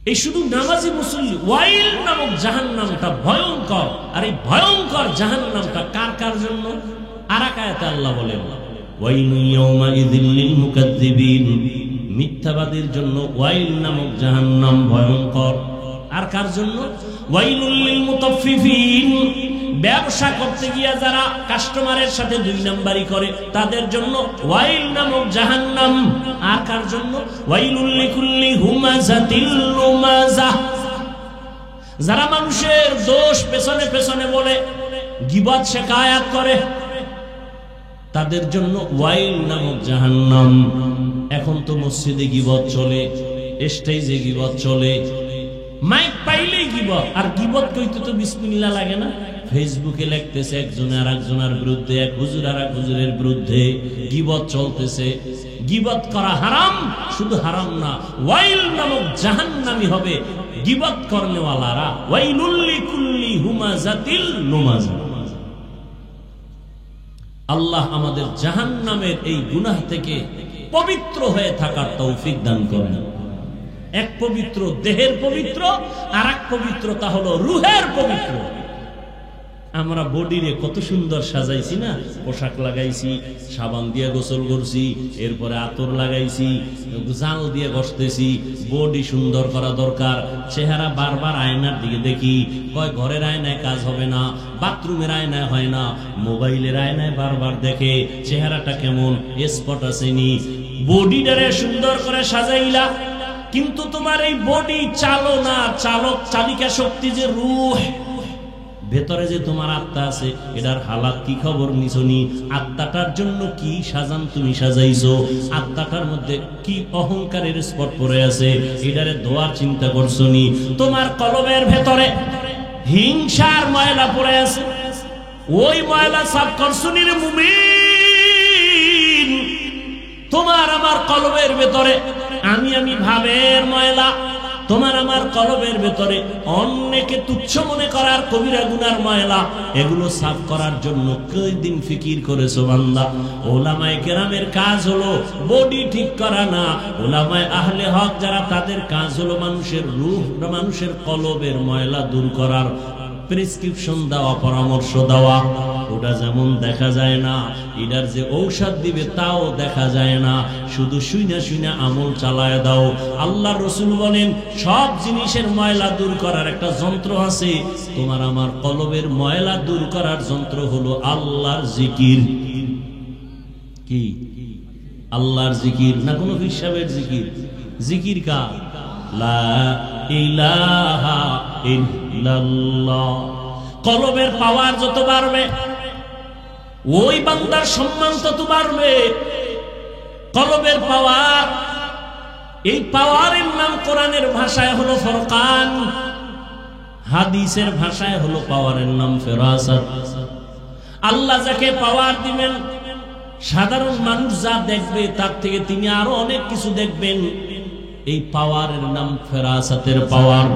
এই শুধু নামাজি মুসল্লি, ওয়াইল নামক জাহান্নামটা ভয়ঙ্কর। আর এই ভয়ঙ্কর জাহান্নামটা কার কার জন্য? আরেক আয়াতে আল্লাহ বলেন ওয়াইলু ইয়াউমাইযিল লিল মুকাজ্জিবিন, মিথ্যাবাদীর জন্য ওয়াইল নামক জাহান্নাম ভয়ঙ্কর। আর কার জন্য? ওয়াইলুল লিল মুতাফফিফিন, ব্যবসা করতে গিয়া যারা কাস্টমারের সাথে 2 নাম্বারি করে তাদের জন্য ওয়াইল নামক জাহান্নাম। আর কার জন্য? ওয়াইলুল লিকুল্লি হুমাযাতিল লুমাযাহ, যারা মানুষের দোষ পেছনে পেছনে বলে, গীবত শিকায়াত করে, তাদের জন্য ওয়াইল নামক জাহান্নাম। এখন তো মসজিদে গীবত চলে, স্টেজে গীবত চলে, মাইক পাইলেই গীবত। আর গীবত কইতে তো বিসমিল্লাহ লাগে না। ফেসবুকে লিখতেছে একজনে আর একজনের বিরুদ্ধে, এক হুজুর আর এক হুজুরের বিরুদ্ধে গীবত চলতেছে। গীবত করা হারাম, শুধু হারাম না, ওয়াইল নামক জাহান্নামী হবে গীবত করনেওয়ালারা। ওয়াইলুল লিকুল্লি হুমাযাতিল লুমাযাহ। আল্লাহ আমাদের জাহান্নামের এই গুনাহ থেকে পবিত্র হয়ে থাকার তৌফিক দান করেন। এক পবিত্র দেহের পবিত্র, আর এক পবিত্রতা হলো রুহের পবিত্র। আমরা বডিরে কত সুন্দর সাজাইছি না, পোশাক লাগাইছি, সাবান দিয়ে গোসল করছি, এরপরে আতর লাগাইছি, জাল দিয়ে ঘষতেছি। বডি সুন্দর করা দরকার। চেহারা বারবার আয়নার দিকে দেখি, কয় ঘরের আয়নায় কাজ হবে না, বাথরুমের আয়নায় হয় না, মোবাইলের আয়নায় বারবার দেখে চেহারাটা কেমন, স্পট আসেনি। বডিটারে সুন্দর করে সাজাইলা, কিন্তু তোমার এই বডি চালনা, চালক চালিকা শক্তি যে রূহ, ভেতরে যে তোমার আত্মা আছে এটার হালাত কি খবর নিছনি? আত্মাটার জন্য কি সাজান তুমি সাজাইছো? আত্মাটার মধ্যে কি অহংকারের স্পট পড়ে আছে এটারে দোয়ার চিন্তা করছনি? তোমার কলবের ভেতরে হিংসার ময়লা পড়ে আছে, ওই ময়লা সাফ করছনি রে মুমিন। তোমার আমার কলবের ভেতরে আমি ভাবের ময়লা, তোমার আমার কলবের ভেতরে অন্যকে তুচ্ছ মনে করার কবিরা গুনার ময়লা, এগুলো সাফ করার জন্য কয়দিন ফিকির করেছো বান্দা? ওলামায়ে কেরামের কাজ হলো বডি ঠিক করা না, ওলামায়ে আহলে হক যারা তাদের কাজ হলো মানুষের রূহ, মানুষের কলবের ময়লা দূর করার প্রেসক্রিপশন দেওয়া, পরামর্শ দেওয়া। ওটা যেমন দেখা যায় না, এটার যে ঔষধ দিবে তাও দেখা যায় না, শুধু শুইনা শুইনা আমল চালায় দাও। আল্লাহ রসুল বলেন সব জিনিসের ময়লা দূর করার একটা যন্ত্র আছে, তোমার আমার কলবের ময়লা দূর করার যন্ত্র হলো আল্লাহর জিকির। কি? আল্লাহর জিকির, না কোনো হিসাবের জিকির? জিকির কা? লা ইলাহা ইল্লাল্লাহ। কলবের পাওয়ার যত বাড়বে ওই বান্দার সম্মান তত বাড়বে। কলবের পাওয়ার, এই পাওয়ারের নাম কোরআনের ভাষায় হলো ফুরকান, হাদিসের ভাষায় হলো পাওয়ারের নাম ফেরাসাত। আল্লাহ যাকে পাওয়ার দিবেন, সাধারণ মানুষ যা দেখবে তার থেকে তিনি আরো অনেক কিছু দেখবেন। এই পাওয়ারের নাম ফেরাসাতের পাওয়ার।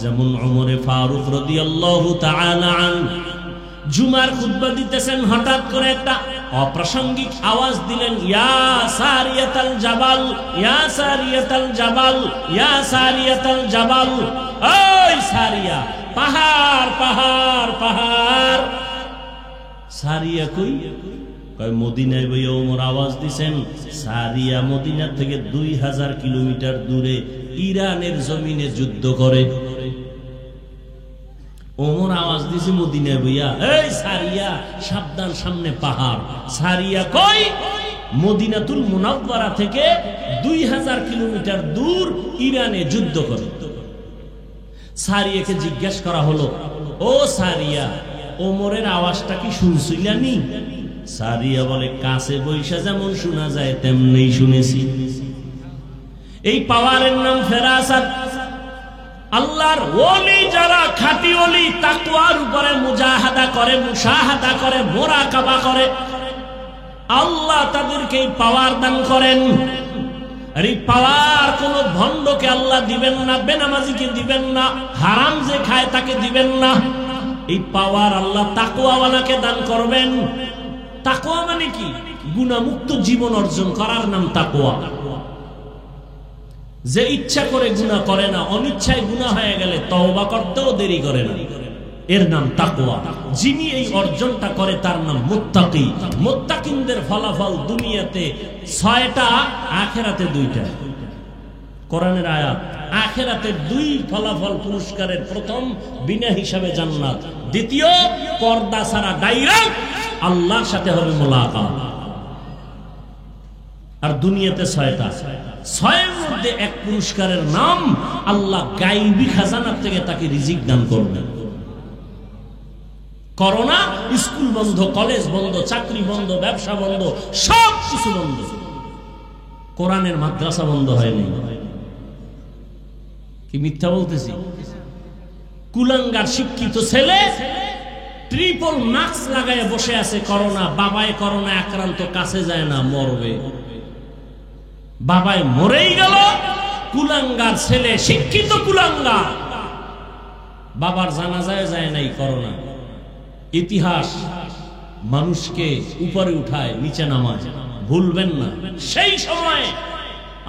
যেমন ওমরে ফারুক রাদিয়াল্লাহু তাআলা আনহু জুমার খুতবা দিতেছেন, হঠাৎ করে একটা অপ্রাসঙ্গিক আওয়াজ দিলেন, ইয়া সারিয়াতাল জাবাল, ইয়া সারিয়াতাল জাবাল, ইয়া সারিয়াতাল জাবাল। ওই সারিয়া, পাহাড় পাহাড় পাহাড়। সারিয়া কই? কয় মদিনায় বইয়া ওমর আওয়াজ দিছেন। সারিয়া মদিনা থেকে 2000 কিলোমিটার দূরে ইরানের জমিনে যুদ্ধ করে। ওমর আওয়াজ দিছে মদিনায় বইয়া, এই সারিয়া সাবধান, সামনে পাহাড়। সারিয়া কই? মদিনাতুল মুনাওয়ারা থেকে 2000 কিলোমিটার দূর ইরানে যুদ্ধ করে। সারিয়াকে জিজ্ঞাসা করা হলো, ও সারিয়া, ওমরের আওয়াজটা কি শুনছিলানি? সারিয়া বলে, কাছে বৈশা যেমন শোনা যায় তেমনি শুনেছি। এই পাওয়ারের নাম ফেরাসাত। আল্লাহর ওলি যারা খাঁটি ওলি, তাকওয়ার উপরে মুজাহাদা করে, মুশাহাদা করে, মুরাকাবা করে, আল্লাহ তাদেরকে এই পাওয়ার দান করেন। আর এই পাওয়ার কোন ভণ্ডকে আল্লাহ দিবেন না, বেনামাজিকে দিবেন না, হারাম যে খায় তাকে দিবেন না। এই পাওয়ার আল্লাহ তাকওয়াওয়ালাকে দান করবেন। তাকওয়া মানে কি? গুনাহমুক্ত জীবন অর্জন করার নাম তাকওয়া। যে ইচ্ছা করে গুনাহ করে না, অনিচ্ছায় গুনাহ হয়ে গেলে তওবা করতেও দেরি করে না, এর নাম তাকওয়া। যিনি এই অর্জনটা করে তার নাম মুত্তাকি। মুত্তাকিনদের ফলাফল দুনিয়াতে 6টা, আখিরাতে 2টা। কোরআনের আয়াত। আখিরাতে 2 ফলাফল পুরস্কারের, প্রথম বিনা হিসাবে জান্নাত, দ্বিতীয় পর্দা ছাড়া ডাইরেক্ট আল্লাহর সাথে হবে মোলাকাত। আর দুনিয়াতে 6টা। 6এর মধ্যে এক পুরস্কারের নাম আল্লাহ গায়বী খাজানা থেকে তাকে রিজিক দান করবেন। করোনা, স্কুল বন্ধ, কলেজ বন্ধ, চাকরি বন্ধ, ব্যবসা বন্ধ, সব কিছু বন্ধ, কোরআনের মাদ্রাসা বন্ধ হয়নি। কি মিথ্যা বলতেছি? কুলাঙ্গার শিক্ষিত ছেলে ট্রিপল মাস্ক লাগায় বসে আছে, করোনা, বাবায় করোনা আক্রান্ত, কাছে যায় না, মরবে। বাবায় মরেই গেল, কুলাঙ্গার ছেলে, শিক্ষিত কুলাঙ্গার, বাবার জানাজায় যায় নাই করোনা। ইতিহাস মানুষকে উপরে উঠায়, নিচে নামায়, ভুলবেন না। সেই সময়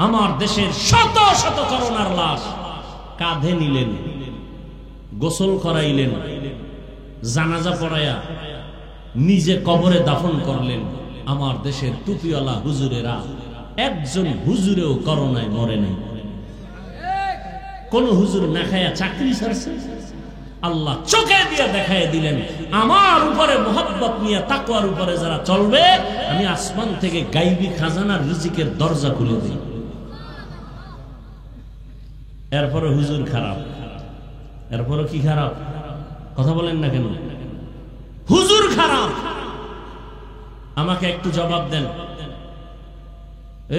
আমার দেশের শত শত করোনার লাশ কাঁধে নিলেন, গোসল করাইলেন, জানাজা পড়ায়া নিজে কবরে দাফন করলেন। আমার দেশের টুপিওয়ালা হুজুরেরা, একজন হুজুরেও করোনায় মরে নাই। কোন হুজুর না খায়া চাকরি ছাড়ছে? আল্লাহ চোখে দিয়ে দেখায় দিলেন, আমার উপরে মোহাব্বত নিয়ে তাকওয়ার উপরে যারা চলবে, আমি আসমান থেকে গায়বী খাজানার রিজিকের দরজা খুলে দিই। এরপরে হুজুর খারাপ, এরপরে কি খারাপ? কথা বলেন না কেন? হুজুর খারাপ, আমাকে একটু জবাব দেন।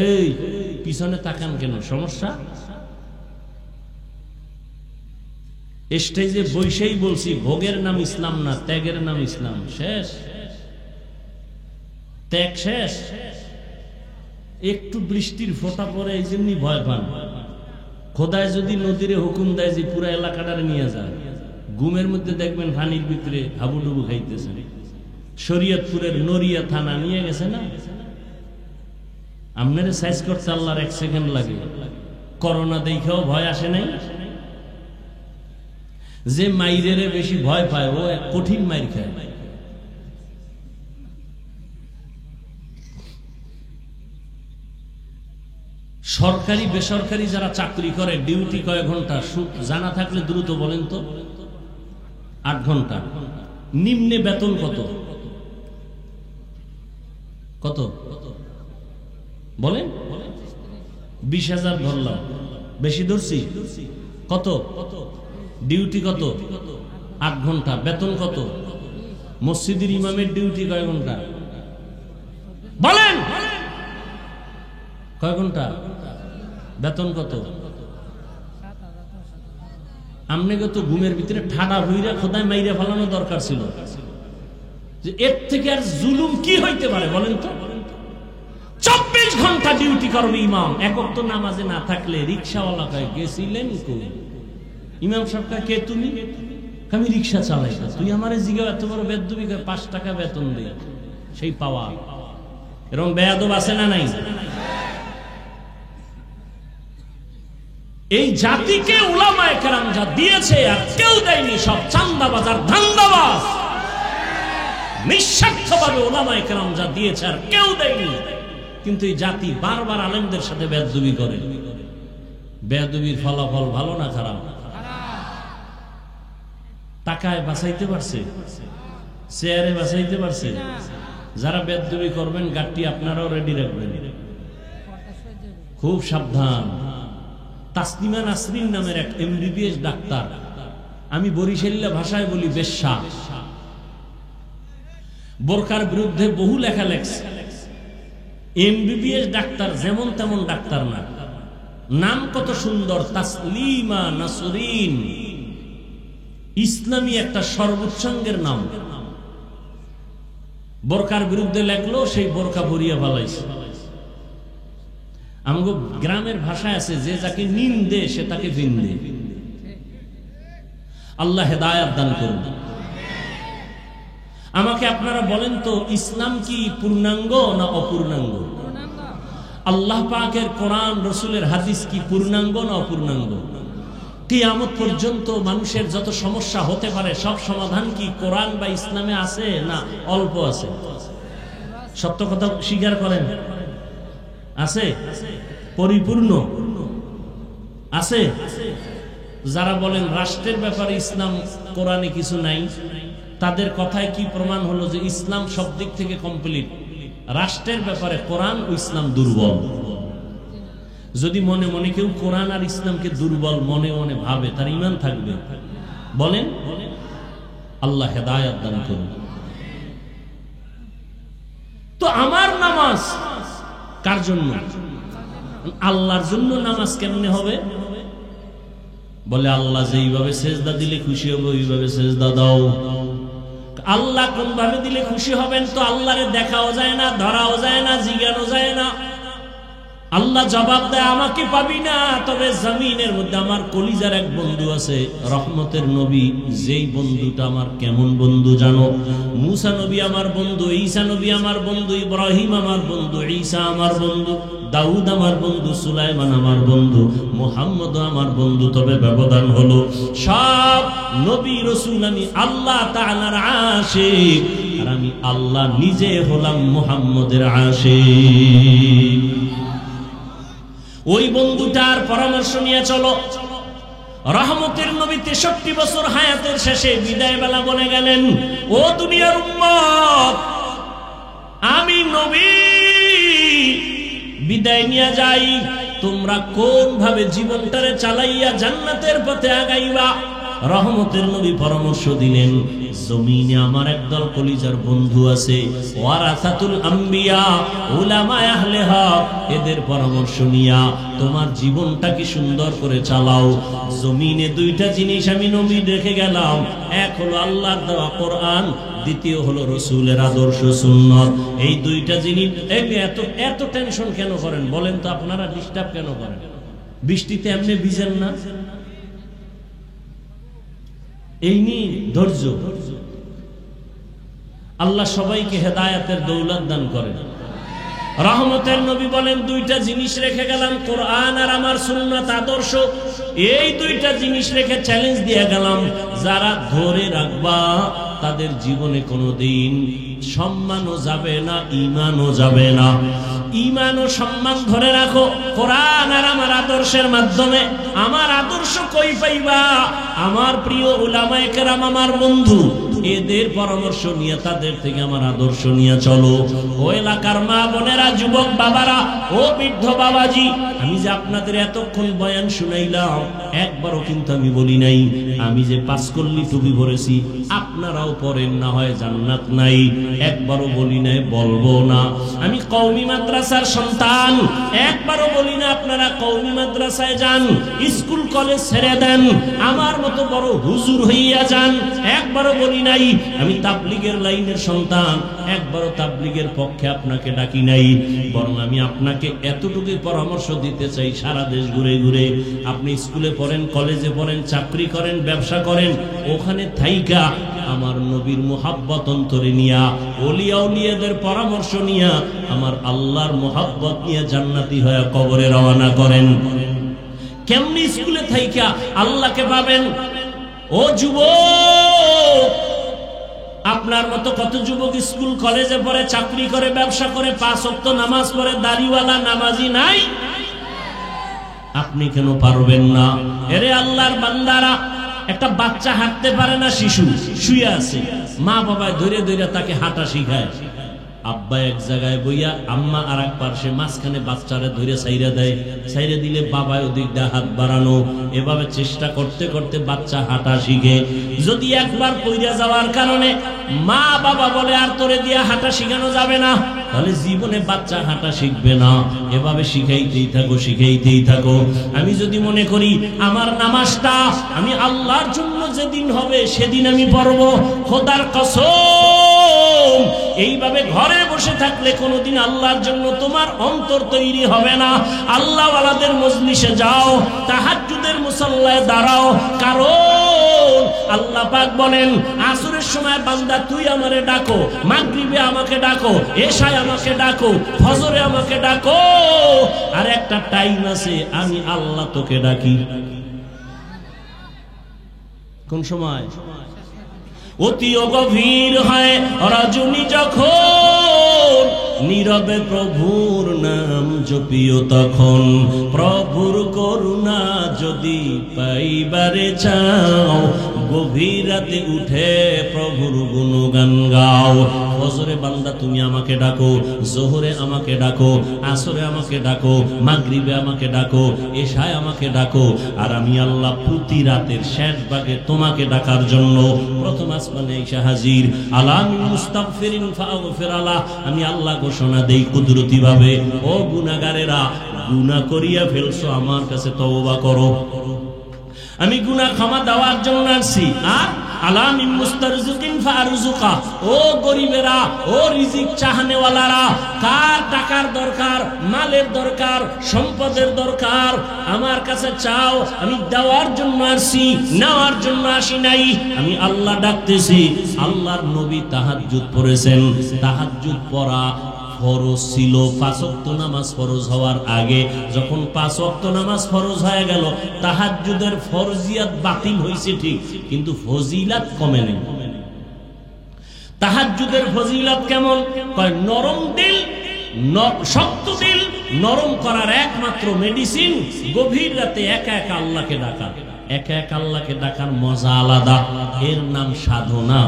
এই পিছনে তাকান কেন? সমস্যা? স্টেজে বৈশেই বলছি ভোগের নাম ইসলাম না, ত্যাগের নাম ইসলাম। শেষ, ত্যাগ শেষ। একটু বৃষ্টির ফোঁটা পরে এই জন্যই ভয় পান। খোদায় যদি নদীরে হুকুম দেয় যে পুরা এলাকাটারে নিয়ে যায়, ঘুমের মধ্যে দেখবেন পানির ভিতরে হাবুডুবু খাইতেছে। শরীয়তপুরের নড়িয়া থানা নিয়ে গেছে না, আপনারে সাইজ করতে আল্লাহর 1 সেকেন্ড লাগে। করোনা দেখেও ভয় আসে নাই। যে মাইরেরে বেশি ভয় পায় ও কঠিন মাইর খায়। সরকারি বেসরকারি যারা চাকরি করে ডিউটি কয় ঘন্টা জানা থাকলে দ্রুত বলেন তো? 8 ঘন্টা। নিম্নে বেতন কত? কত বলেন? 20,000 ধরলাম, বেশি ধরছি? কত ডিউটি? কত? 8 ঘন্টা। বেতন কত? মসজিদের ইমামের ডিউটি কয় ঘন্টা বলেন? কয় ঘন্টা? বেতন কত? আমনেকে তো ঘুমের ভিতরে ঠাডা হইরা খোদায় মাইরা ফেলানো দরকার ছিল। যে এর থেকে আর জুলুম কি হইতে পারে বলেন তো? 24 ঘন্টা ডিউটি করবে ইমাম। এক ওয়াক্ত নামাজে না থাকলে রিকশাওয়ালা কয় গেছিলেন কই? ইমাম সাহেব কয় কে তুমি? আমি রিকশা চালাই। তুই আমারে জিগাও এত বড় বেদবি? 5 টাকা বেতন দেই, সেই পাওয়া। এরকম বেয়াদব আছে না নাই? এই জাতিকে উলামায়ে কেরাম যা দিয়েছে আর কেউ দেয়নি। সব চান্দাবাজ আর ধান্দাবাজ। নিঃস্বার্থভাবে উলামায়ে কেরাম যা দিয়েছে আর কেউ দেয়নি। কিন্তু এই জাতি বারবার আলেমদের সাথে বেয়াদবি করে। বেয়াদবির ফলাফল ভালো না খারাপ? টাকায় বাঁচাইতে পারছে? চেয়ারে বাঁচাইতে পারছে? যারা বেয়াদবি করবেন গাড়ি আপনারাও রেডি রাখবেন। খুব সাবধান। তাসলিমা নাসরিন নামের এক MBBS ডাক্তার, আমি বরিশালীয় ভাষায় বলি বেশ্যা, বোরকার বিরুদ্ধে বহু লেখা লেখছে। MBBS ডাক্তার, যেমন তেমন ডাক্তার না। নাম কত সুন্দর, তাসলিমা নাসরিন। ইসলামী একটা সর্বোচ্চাঙ্গের নাম। বোরকার বিরুদ্ধে লেখলো, সেই বোরকা ভরিয়া ফেলাইছে। আমগো গ্রামের ভাষায় আছে, যে যাকে নিন্দে সে তাকে ভিন্দে। আল্লাহ হেদায়েত দান করুন। আমাকে আপনারা বলেন তো, ইসলাম কি পূর্ণাঙ্গ না অপূর্ণাঙ্গ? আল্লাহ পাকের কোরআন রসুলের হাদিস কি পূর্ণাঙ্গ না অপূর্ণাঙ্গ? কিয়ামত পর্যন্ত মানুষের যত সমস্যা হতে পারে সব সমাধান কি কোরআন বা ইসলামে আছে না অল্প আছে? সত্য কথা স্বীকার করেন। আছে? পরিপূর্ণ আছে? যারা বলেন রাষ্ট্রের ব্যাপারে ইসলাম কোরআনে কিছু নাই, তাদের কথায় কি প্রমাণ হলো যে ইসলাম সব দিক থেকে কমপ্লিট? রাষ্ট্রের ব্যাপারে কোরআন ও ইসলাম দুর্বল। যদি মনে মনে কেউ কোরআন আর ইসলামকে দুর্বল মনে মনে ভাবে, তার ঈমান থাকবে? বলেন। আল্লাহ হেদায়েত দান করুন। তো আমার নামাজ কার জন্য? আল্লাহর জন্য নামাজ কেমনে হবে? বলে আল্লাহ যেইভাবে সেজদা দিলে খুশি হবে ওইভাবে সেজদা দাও। আল্লাহ কোন ভাবে দিলে খুশি হবেন তো আল্লাহরে দেখাও যায় না, ধরাও যায় না, জিজ্ঞানো যায় না। আল্লাহ জবাব দেয় আমাকে পাবি না। তবে জমিনের মধ্যে আমার কলিজার এক বন্ধু আছে, রহমতের নবী। যেই বন্ধুটা আমার কেমন বন্ধু জানো? মুসা নবী আমার বন্ধু, ঈসা নবী আমার বন্ধু, ইব্রাহিম আমার বন্ধু, ঈসা আমার বন্ধু, দাউদ আমার বন্ধু, সুলাইমান আমার বন্ধু, মুহাম্মদ আমার বন্ধু। তবে ব্যবধান হলো সব নবী রাসূল আমি আল্লাহ তাআলার আশিক, আর আমি আল্লাহ নিজে হলাম মুহাম্মদের আশিক। ওই বন্ধুটার পরামর্শ নিয়ে চলো। রহমতের নবী 63 বছর হায়াতের শেষে বিদায় বেলা বলে গেলেন, ও দুনিয়ার উম্মত, আমি নবী বিদায় নিয়ে যাই। তোমরা কোন ভাবে জীবনটারে চালাইয়া জান্নাতের পথে আগাইবা? রহমতের নবী পরামর্শ দিলেন, জমিনে আমার একদল কলিজার বন্ধু আছে, ওয়ারাসাতুল আম্বিয়া, উলামায়ে আহলে হক, এদের পরামর্শ নিয়া তোমার জীবনটাকে সুন্দর করে চালাও। জমিনে দুইটা জিনিস আমি নবী রেখে গেলাম, এক হলো আল্লাহর দেওয়া কোরআন, দ্বিতীয় হলো রাসূলের আদর্শ সুন্নাত। এই দুইটা জিনিস। এত এত টেনশন কেন করেন বলেন তো? আপনারা ডিস্টার্ব কেন করেন? বৃষ্টিতে এমনি ভিজেন না? এই নিয়ে ধৈর্য। আল্লাহ সবাইকে হেদায়েতের দৌলত দান করেন। রহমতের নবী বলেন, দুইটা জিনিস রেখে গেলাম, কোরআন আর আমার সুন্নাত আদর্শ। এই দুইটা জিনিস রেখে চ্যালেঞ্জ দিয়ে গেলাম, যারা ধরে রাখবা তাদের জীবনে কোনোদিন সম্মানও যাবে না, ইমানও যাবে না। ইমান ও সম্মান ধরে রাখো কোরআন আর আমার আদর্শের মাধ্যমে। আমার আদর্শ কই পাইবা? আমার প্রিয় উলামায়ে কেরাম, আমার বন্ধু, এদের পরামর্শ নিয়ে, তাদের থেকে আমার আদর্শ নিয়ে চলো। ও এলাকার মা বোনেরা, যুবক বাবারা, ও বৃদ্ধ বাবাজি, আমি যে আপনাদের এতক্ষণ বয়ান শুনাইলাম, একবারও কিন্তু আমি বলি নাই আমি যে পাঁচকল্লি টুপি পরেছি আপনারাও পরেন, না হয় জান্নাত নাই। একবারও বলি নাই, বলবো না। আমি কওমি মাদ্রাসার সন্তান, একবারও বলি না আপনারা কওমি মাদ্রাসায় যান, স্কুল কলেজ ছেড়ে দেন, আমার মতো বড় হুজুর হইয়া যান, একবারও বলি নাই। আমি তাবলীগের লাইনের সন্তান, একবারও তাবলীগের পক্ষে আপনাকে ডাকি নাই। বরং আমি আপনাকে এতটুকু পরামর্শ দিতে চাই, সারা দেশ ঘুরে ঘুরে আপনি স্কুলে পড়েন, কলেজে পড়েন, চাকরি করেন, ব্যবসা করেন, ওখানে থাইকা আমার নবীর মুহাব্বত অন্তরে নিয়া, ওলিয়া উলিয়াদের পরামর্শ নিয়া, আমার আল্লাহর মুহাব্বত নিয়ে জান্নাতি হয়ে কবরে রওনা করেন। কেমনি স্কুলে থাইকা আল্লাহকে পাবেন? ও যুবক, আপনার মতো কত যুবক স্কুল কলেজে পড়ে, চাকরি করে, ব্যবসা করে, 5 ওয়াক্ত নামাজ পড়ে, দাড়িওয়ালা নামাজি নাই? আপনি কেন পারবেন না? এরে আল্লাহর বান্দারা, একটা বাচ্চা হাঁটতে পারে না, শিশু শুয়ে আছে, মা বাবা ধরে ধরে তাকে হাঁটা শিখায়। আব্বা এক জায়গায় বইয়া, আম্মা আর এক পাশে, মাঝখানে বাচ্চারে ধরে সাইরা দেয়। সাইরা দিলে বাবা ওদিক দিয়ে হাত বাড়ানো, এভাবে চেষ্টা করতে করতে বাচ্চা হাঁটা শিখে। যদি একবার পইরা যাওয়ার কারণে মা বাবা বলে আর তোরে দিয়ে হাঁটা শিখানো যাবে না, তাহলে জীবনে বাচ্চা হাঁটা শিখবে না। এভাবে শিখাইতেই থাকো, শিখাইতেই থাকো। আমি যদি মনে করি আমার নামাজটা আমি আল্লাহর জন্য যেদিন হবে সেদিন আমি পড়বো, খোদার কসম এইভাবে ঘরে বসে থাকলে কোনোদিন আল্লাহর জন্য তোমার অন্তর তৈরি হবে না। আল্লাহ ওয়ালাদের মজলিসে যাও, তাহাজ্জুদের মুসাল্লায় দাঁড়াও, কারণ আল্লাহ পাক বলেন, আসরের সময় বান্দা তুই আমারে ডাকো, মাগরিবে আমাকে ডাকো, এশায় আমাকে ডাকো, ফজরে আমাকে ডাকো, আর একটা টাইম আছে আমি আল্লাহ তোকে ডাকি। কোন সময়? অতি গভীর হয় রজনী যখন, নীরবে প্রভুর নাম জপিও তখন। প্রভুর করুণা যদি পাইবারে চাও, গভীর রাতে উঠে প্রভুর গুণগান গাও। ফজরে বান্দা তুমি আমাকে ডাকো, জোহরে আমাকে ডাকো, আসরে আমাকে ডাকো, মাগরিবে আমাকে ডাকো, এশায় আমাকে ডাকো, আর আমি আল্লাহ প্রতি রাতের শেষ ভাগে তোমাকে ডাকার জন্য প্রথম আসমানে এসে হাজির। আলামিন মুস্তাগফিরিন ফাগফির আলাহ, আমি আল্লাহ ঘোষণা দেই কুদরতি ভাবে, ও গুনাহগারেরা, গুনাহ করিয়া ফেলছো, আমার কাছে তওবা করো, আমি গুনাহ ক্ষমা দেওয়ার জন্য আসছি। আর আলামিন মুস্তারজিকিন ফারজুকা, ও গরিবেরা, ও রিজিক চাহনেওয়ালারা, কার টাকার দরকার, মালের দরকার, সম্পদের দরকার, আমার কাছে চাও, আমি দেওয়ার জন্য আসছি, নেওয়ার জন্য আসি নাই। আমি আল্লাহ ডাকতেছি। আল্লাহর নবী তাহাজ্জুদ পড়েছেন। তাহাজ্জুদ পড়া ফরজ ছিল 5 ওয়াক্ত নামাজ ফরজ হওয়ার আগে। যখন 5 ওয়াক্ত নামাজ ফরজ হয়ে গেল, তাহাজ্জুদের ফরজিয়াত বাতিল হয়েছে ঠিক, কিন্তু ফজিলাত কমে নেই। তাহাজ্জুদের ফজিলাত কেমন? কয় নরম দিল, শক্ত দিল নরম করার একমাত্র মেডিসিন গভীর রাতে একা একা আল্লাহকে ডাকা। এক এক আল্লাহকে ডাকার মজা আলাদা, এর নাম সাধনা,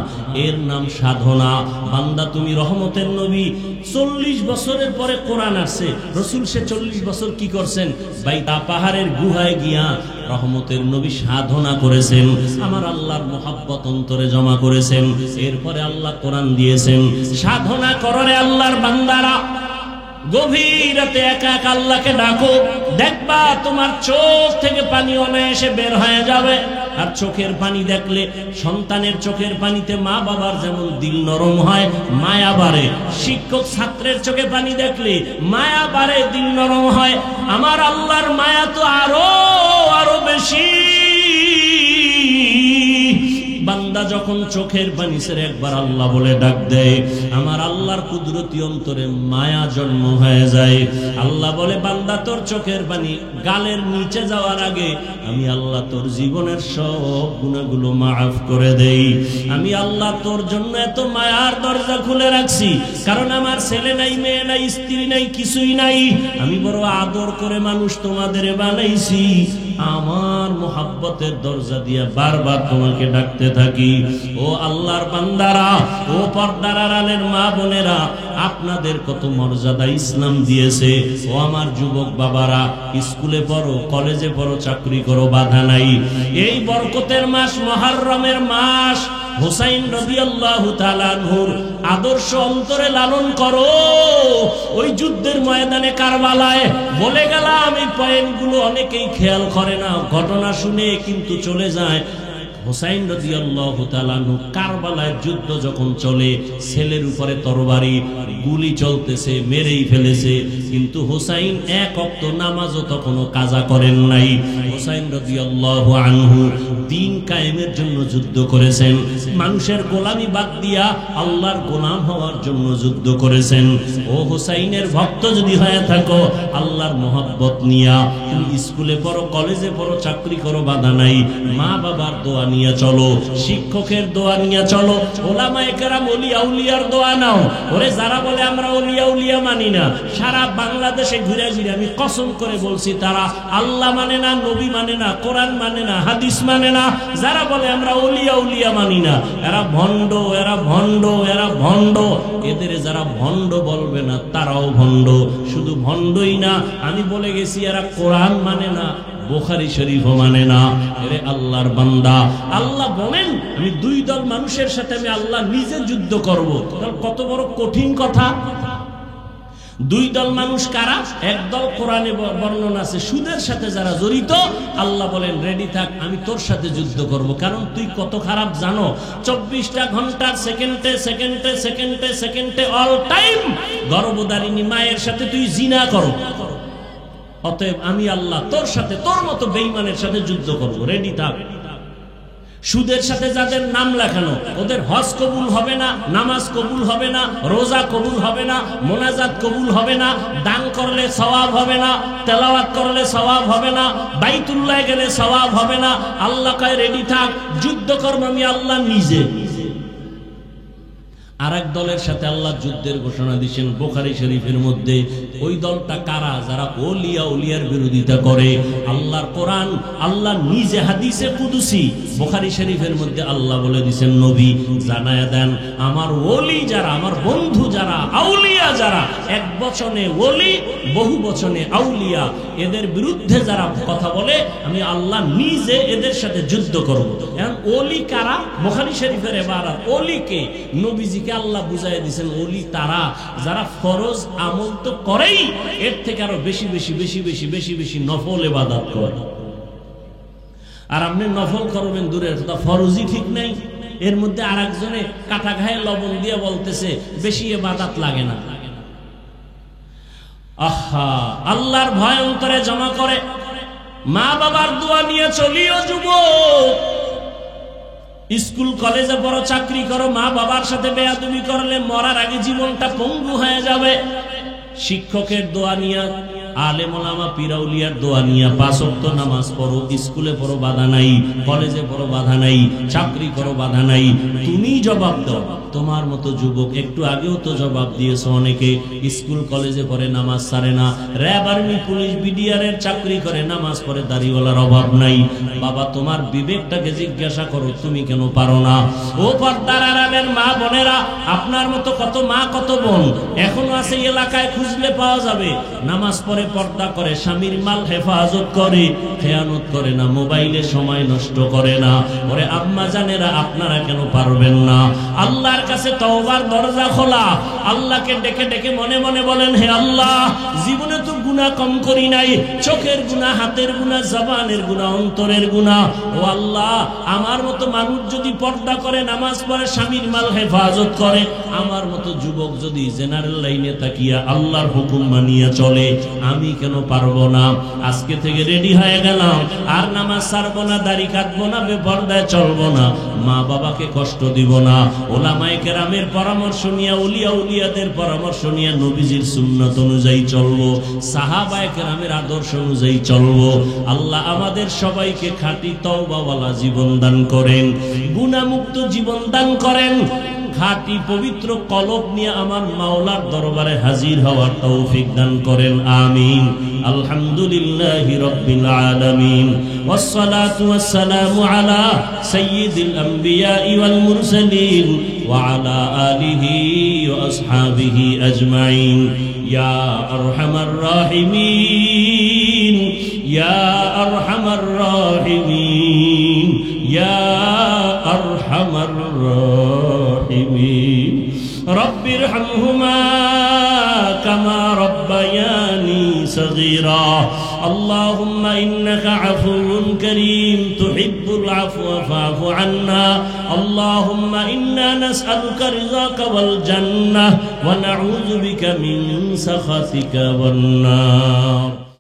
এর নাম সাধনা। বান্দা তুমি রহমতের নবী, 40 বছরের পরে কোরআন আসছে, রসুল সে 40 বছর কি করছেন? বাইতা পাহাড়ের গুহায় গিয়া রহমতের নবী সাধনা করেছেন, আমার আল্লাহর মোহাব্বত অন্তরে জমা করেছেন, এরপরে আল্লাহ কোরআন দিয়েছেন। সাধনা কররে আল্লাহর বান্দারা, গভীর রাতে একা একা আল্লাহকে ডাকো, দেখবা তোমার চোখ থেকে পানি অনায়াসে বের হয়ে যাবে। আর চোখের পানি দেখলে, সন্তানের চোখের পানিতে মা বাবার যেমন দিল নরম হয়, মায়া বাড়ে। শিক্ষক ছাত্রের চোখে পানি দেখলে মায়া বাড়ে, দিল নরম হয়। আমার আল্লাহর মায়া তো আরো বেশি। বান্দা যখন চোখের পানি ছেড়ে একবার আল্লাহ বলে ডাক দেয়, আমার আল্লাহর কুদরতি অন্তরে মায়া জন্ম হয়ে যায়। আল্লাহ বলে, বান্দা তোর চোখের পানি গালের নিচে যাওয়ার আগে আমি আল্লাহ তোর জীবনের সব গুনাহগুলো মাফ করে দেই। আমি আল্লাহ তোর জন্য এত মায়ার দরজা খুলে রাখছি, কারণ আমার ছেলে নাই, মেয়ে নাই, স্ত্রী নাই, কিছুই নাই। আমি বড় আদর করে মানুষ তোমাদের বানাইছি, আমার মোহাব্বতের দরজা দিয়া বারবার তোমাকে ডাকতে থাকি। ও আল্লাহর বান্দারা, ও পর্দার আড়ালের মা বোনেরা, আপনাদের কত মর্যাদা ইসলাম দিয়েছে। ও আমার যুবক বাবারা, স্কুলে পড়ো, কলেজে পড়ো, চাকরি করো, বাধা নাই। এই বরকতের মাস, মুহররমের মাস, হুসাইন রাদিয়াল্লাহু তাআলা আনহুর আদর্শ অন্তরে লালন করো। ওই যুদ্ধের ময়দানে কারবালায় বলে গেলাম, এই পয়েন্টগুলো অনেকেই খেয়াল করে না, ঘটনা শুনে কিন্তু চলে যায়। হুসাইন রাদিয়াল্লাহু তাআলা আনহু কারবালায় যুদ্ধ যখন চলে, ছেলের উপরে তরবারি, গুলি চলতেছে, মেরেই ফেলেছে, কিন্তু হুসাইন এক ওয়াক্ত নামাজও তখনও কাজা করেন নাই। হুসাইন রাদিয়াল্লাহু আনহু দ্বীন কায়েমের জন্য যুদ্ধ করেছেন, মানুষের গোলামি বাদ দিয়া আল্লাহর গোলাম হওয়ার জন্য যুদ্ধ করেছেন। ও হুসাইনের ভক্ত যদি হয়ে থাকো, আল্লাহর মোহাব্বত নিয়া তুমি স্কুলে পড়ো, কলেজে পড়ো, চাকরি করো, বাধা নাই। মা বাবার দোয়া নিয়ে চলো, শিক্ষকের দোয়া নিয়ে চলো, ওলামায়ে কেরাম, ওলি আউলিয়ার দোয়া নাও। ওরে যারা বলে আমরা ওলি আউলিয়া মানি না, সারা বাংলাদেশে ঘুরে ঘুরে আমি কসম করে বলছি, তারা আল্লাহ মানে না, নবী মানে না, কোরআন মানে না, হাদিস মানে না। যারা বলে আমরা ওলি আউলিয়া মানি না, এরা ভণ্ড, এরা ভণ্ড, এরা ভণ্ড। এদের যারা ভণ্ড বলবে না, তারাও ভণ্ড। শুধু ভণ্ডই না, আমি বলে গেছি এরা কোরআন মানে না, বুখারী শরীফও মানে না। এরে আল্লাহর বান্দা, আল্লাহ বলেন আমি দুই দল মানুষের সাথে আমি আল্লাহ নিজে যুদ্ধ করব। কত বড় কঠিন কথা। দুই দল মানুষ কারা? একদল কোরআনে বর্ণনা আছে, সুদের সাথে যারা জড়িত, আল্লাহ বলেন রেডি থাক, আমি তোর সাথে যুদ্ধ করব। কারণ তুই কত খারাপ জানো, 24টা ঘন্টার সেকেন্ডে সেকেন্ডে সেকেন্ডে সেকেন্ডে অল টাইম গর্ভধারিণী মায়ের সাথে তুই জিনা করো। অতএব আমি আল্লাহ তোর সাথে, তোর মতো বেঈমানের সাথে যুদ্ধ করব, রেডি থাক। সুদের সাথে যাদের নাম লেখানো, ওদের হজ কবুল হবে না, নামাজ কবুল হবে না, রোজা কবুল হবে না, মোনাজাত কবুল হবে না, দান করলে সওয়াব হবে না, তেলাওয়াত করলে সওয়াব হবে না, বাইতুল্লাহ গেলে সওয়াব হবে না। আল্লাহ কয় রেডি থাক, যুদ্ধ করব আমি আল্লাহ নিজে। আর এক দলের সাথে আল্লাহ যুদ্ধের ঘোষণা দিয়েছেন বুখারী শরীফের মধ্যে। ওই দলটা কারা? যারা ওলিয়া উলিয়ার বিরোধিতা করে। আল্লাহর কোরআন, আল্লাহ নিজে হাদিসে কুদসি বুখারী শরীফের মধ্যে আল্লাহ বলে দিয়েছেন, নবী জানায়া দেন আমার ওলি যারা, আমার বন্ধু যারা, আউলিয়া যারা, এক বচনে ওলি, বহু বচনে আউলিয়া, এদের বিরুদ্ধে যারা কথা বলে আমি আল্লাহ নিজে এদের সাথে যুদ্ধ করব। এখন ওলি কারা? বুখারী শরীফের ইবারত, ওলিকে নবীজি আল্লাহ বুঝাই দিয়েছেন, ওলি তারা যারা ফরজ আমল তো করেই, এর থেকে আরো বেশি বেশি বেশি বেশি বেশি বেশি নফল ইবাদত করে। আর আপনি নফল করবেন দূরের কথা, ফরজই ঠিক নাই। এর মধ্যে আর একজনে কাটা ঘায়ে লবণ দিয়ে বলতেছে বেশি ইবাদত লাগে না। আহা, আল্লাহর ভয় অন্তরে জমা করে, মা বাবার দোয়া নিয়ে চলিও যুবক। স্কুল কলেজে পড়ো, চাকরি করো, মা বাবার সাথে বেয়াদবি করলে মরার আগে জীবনটা পঙ্গু হয়ে যাবে। শিক্ষকের দোয়া নিয়ে আলেম ওলামা পীর আউলিয়ার দোয়া নিয়া 5 ওয়াক্ত নামাজ পড়ো, স্কুলে পড়ো বাধা নাই, কলেজে পড়ো বাধা নাই, চাকরি করো বাধা নাই, তুমি জবাব দাও। তোমার মতো যুবক একটু আগেও তো জবাব দিয়েছো, অনেকে স্কুল কলেজে পড়ে নামাজ ছাড়ে না, র্যাব আর্মি পুলিশ বিডিআর এর চাকরি করে নামাজ পড়ে, দাড়িওয়ালার অভাব নাই। বাবা তোমার বিবেকটাকে জিজ্ঞাসা করো, তুমি কেন পারো না? ও পর্দার আড়ালের মা বোনেরা, আপনার মতো কত মা কত বোন এখনো আছে এলাকায়, খুঁজলে পাওয়া যাবে। নামাজ পড়ে, পর্দা করে, স্বামীর মাল হেফাজত করে, খেয়ানত করে না, মোবাইলে সময় নষ্ট করে না। ওরে আম্মা জানেরা, আপনারা কেন পারবেন না? আল্লাহর কাছে তওবার দরজা খোলা, আল্লাহকে ডেকে ডেকে মনে মনে বলেন, হে আল্লাহ, জীবনে তো গুনাহ কম করি নাই, চোখের গুনাহ, হাতের গুনাহ, জবানের গুনাহ, অন্তরের গুনাহ। ও আল্লাহ, আমার মতো মানুষ যদি পর্দা করে, নামাজ পড়ে, স্বামীর মাল হেফাজত করে, আমার মতো যুবক যদি জেনারেল লাইনে তাকিয়া আল্লাহর হুকুম মানিয়া চলে, আমি কেন পারবো না? আজকে থেকে রেডি হয়ে গেলাম, আর নামাজ ছাড়বো না, দাড়ি কাটবো না, বেপরদায় চলবো না, মা বাবাকে কষ্ট দিব না, ওলামায়ে কেরামের পরামর্শ নিয়ে, উলিয়া উলিয়াদের পরামর্শ নিয়ে নবীজির সুন্নাত অনুযায়ী চলবো, সাহাবায়ে কেরামের আদর্শ অনুযায়ী চলবো। আল্লাহ আমাদের সবাইকে খাঁটি তওবাওয়ালা জীবন দান করেন, গুনাহমুক্ত জীবন দান করেন, খাঁটি পবিত্র কলব নিয়ে আমার মাওলার দরবারে হাজির হওয়ার তৌফিক দান করেন। আমিন। আলহামদুলিল্লাহি রাব্বিল আলামিন, ওয়াসসালাতু ওয়াসসালামু আলা সাইয়্যিদিল আমবিয়া ওয়াল মুরসালিন ওয়া আলা আলিহি ওয়া আসহাবিহি আজমাইন। ইয়া আরহামার রাহিমিন, ইয়া আরহামার রাহিমিন, ইয়া আরহামার রাহিমিন। রব্বির হামহুমা কামা রব্বায়ানি সগীরা। আল্লাহুম্মা ইন্নাকা আফুউন কারীম তুহিব্বুল আফওয়া ফা'ফু আন্না। আল্লাহুম্মা ইন্না নাসআলুকা রিযাকা ওয়াল জান্নাহ ওয়া নাউযু বিকা মিন সাখাতিকা ওয়ান নার।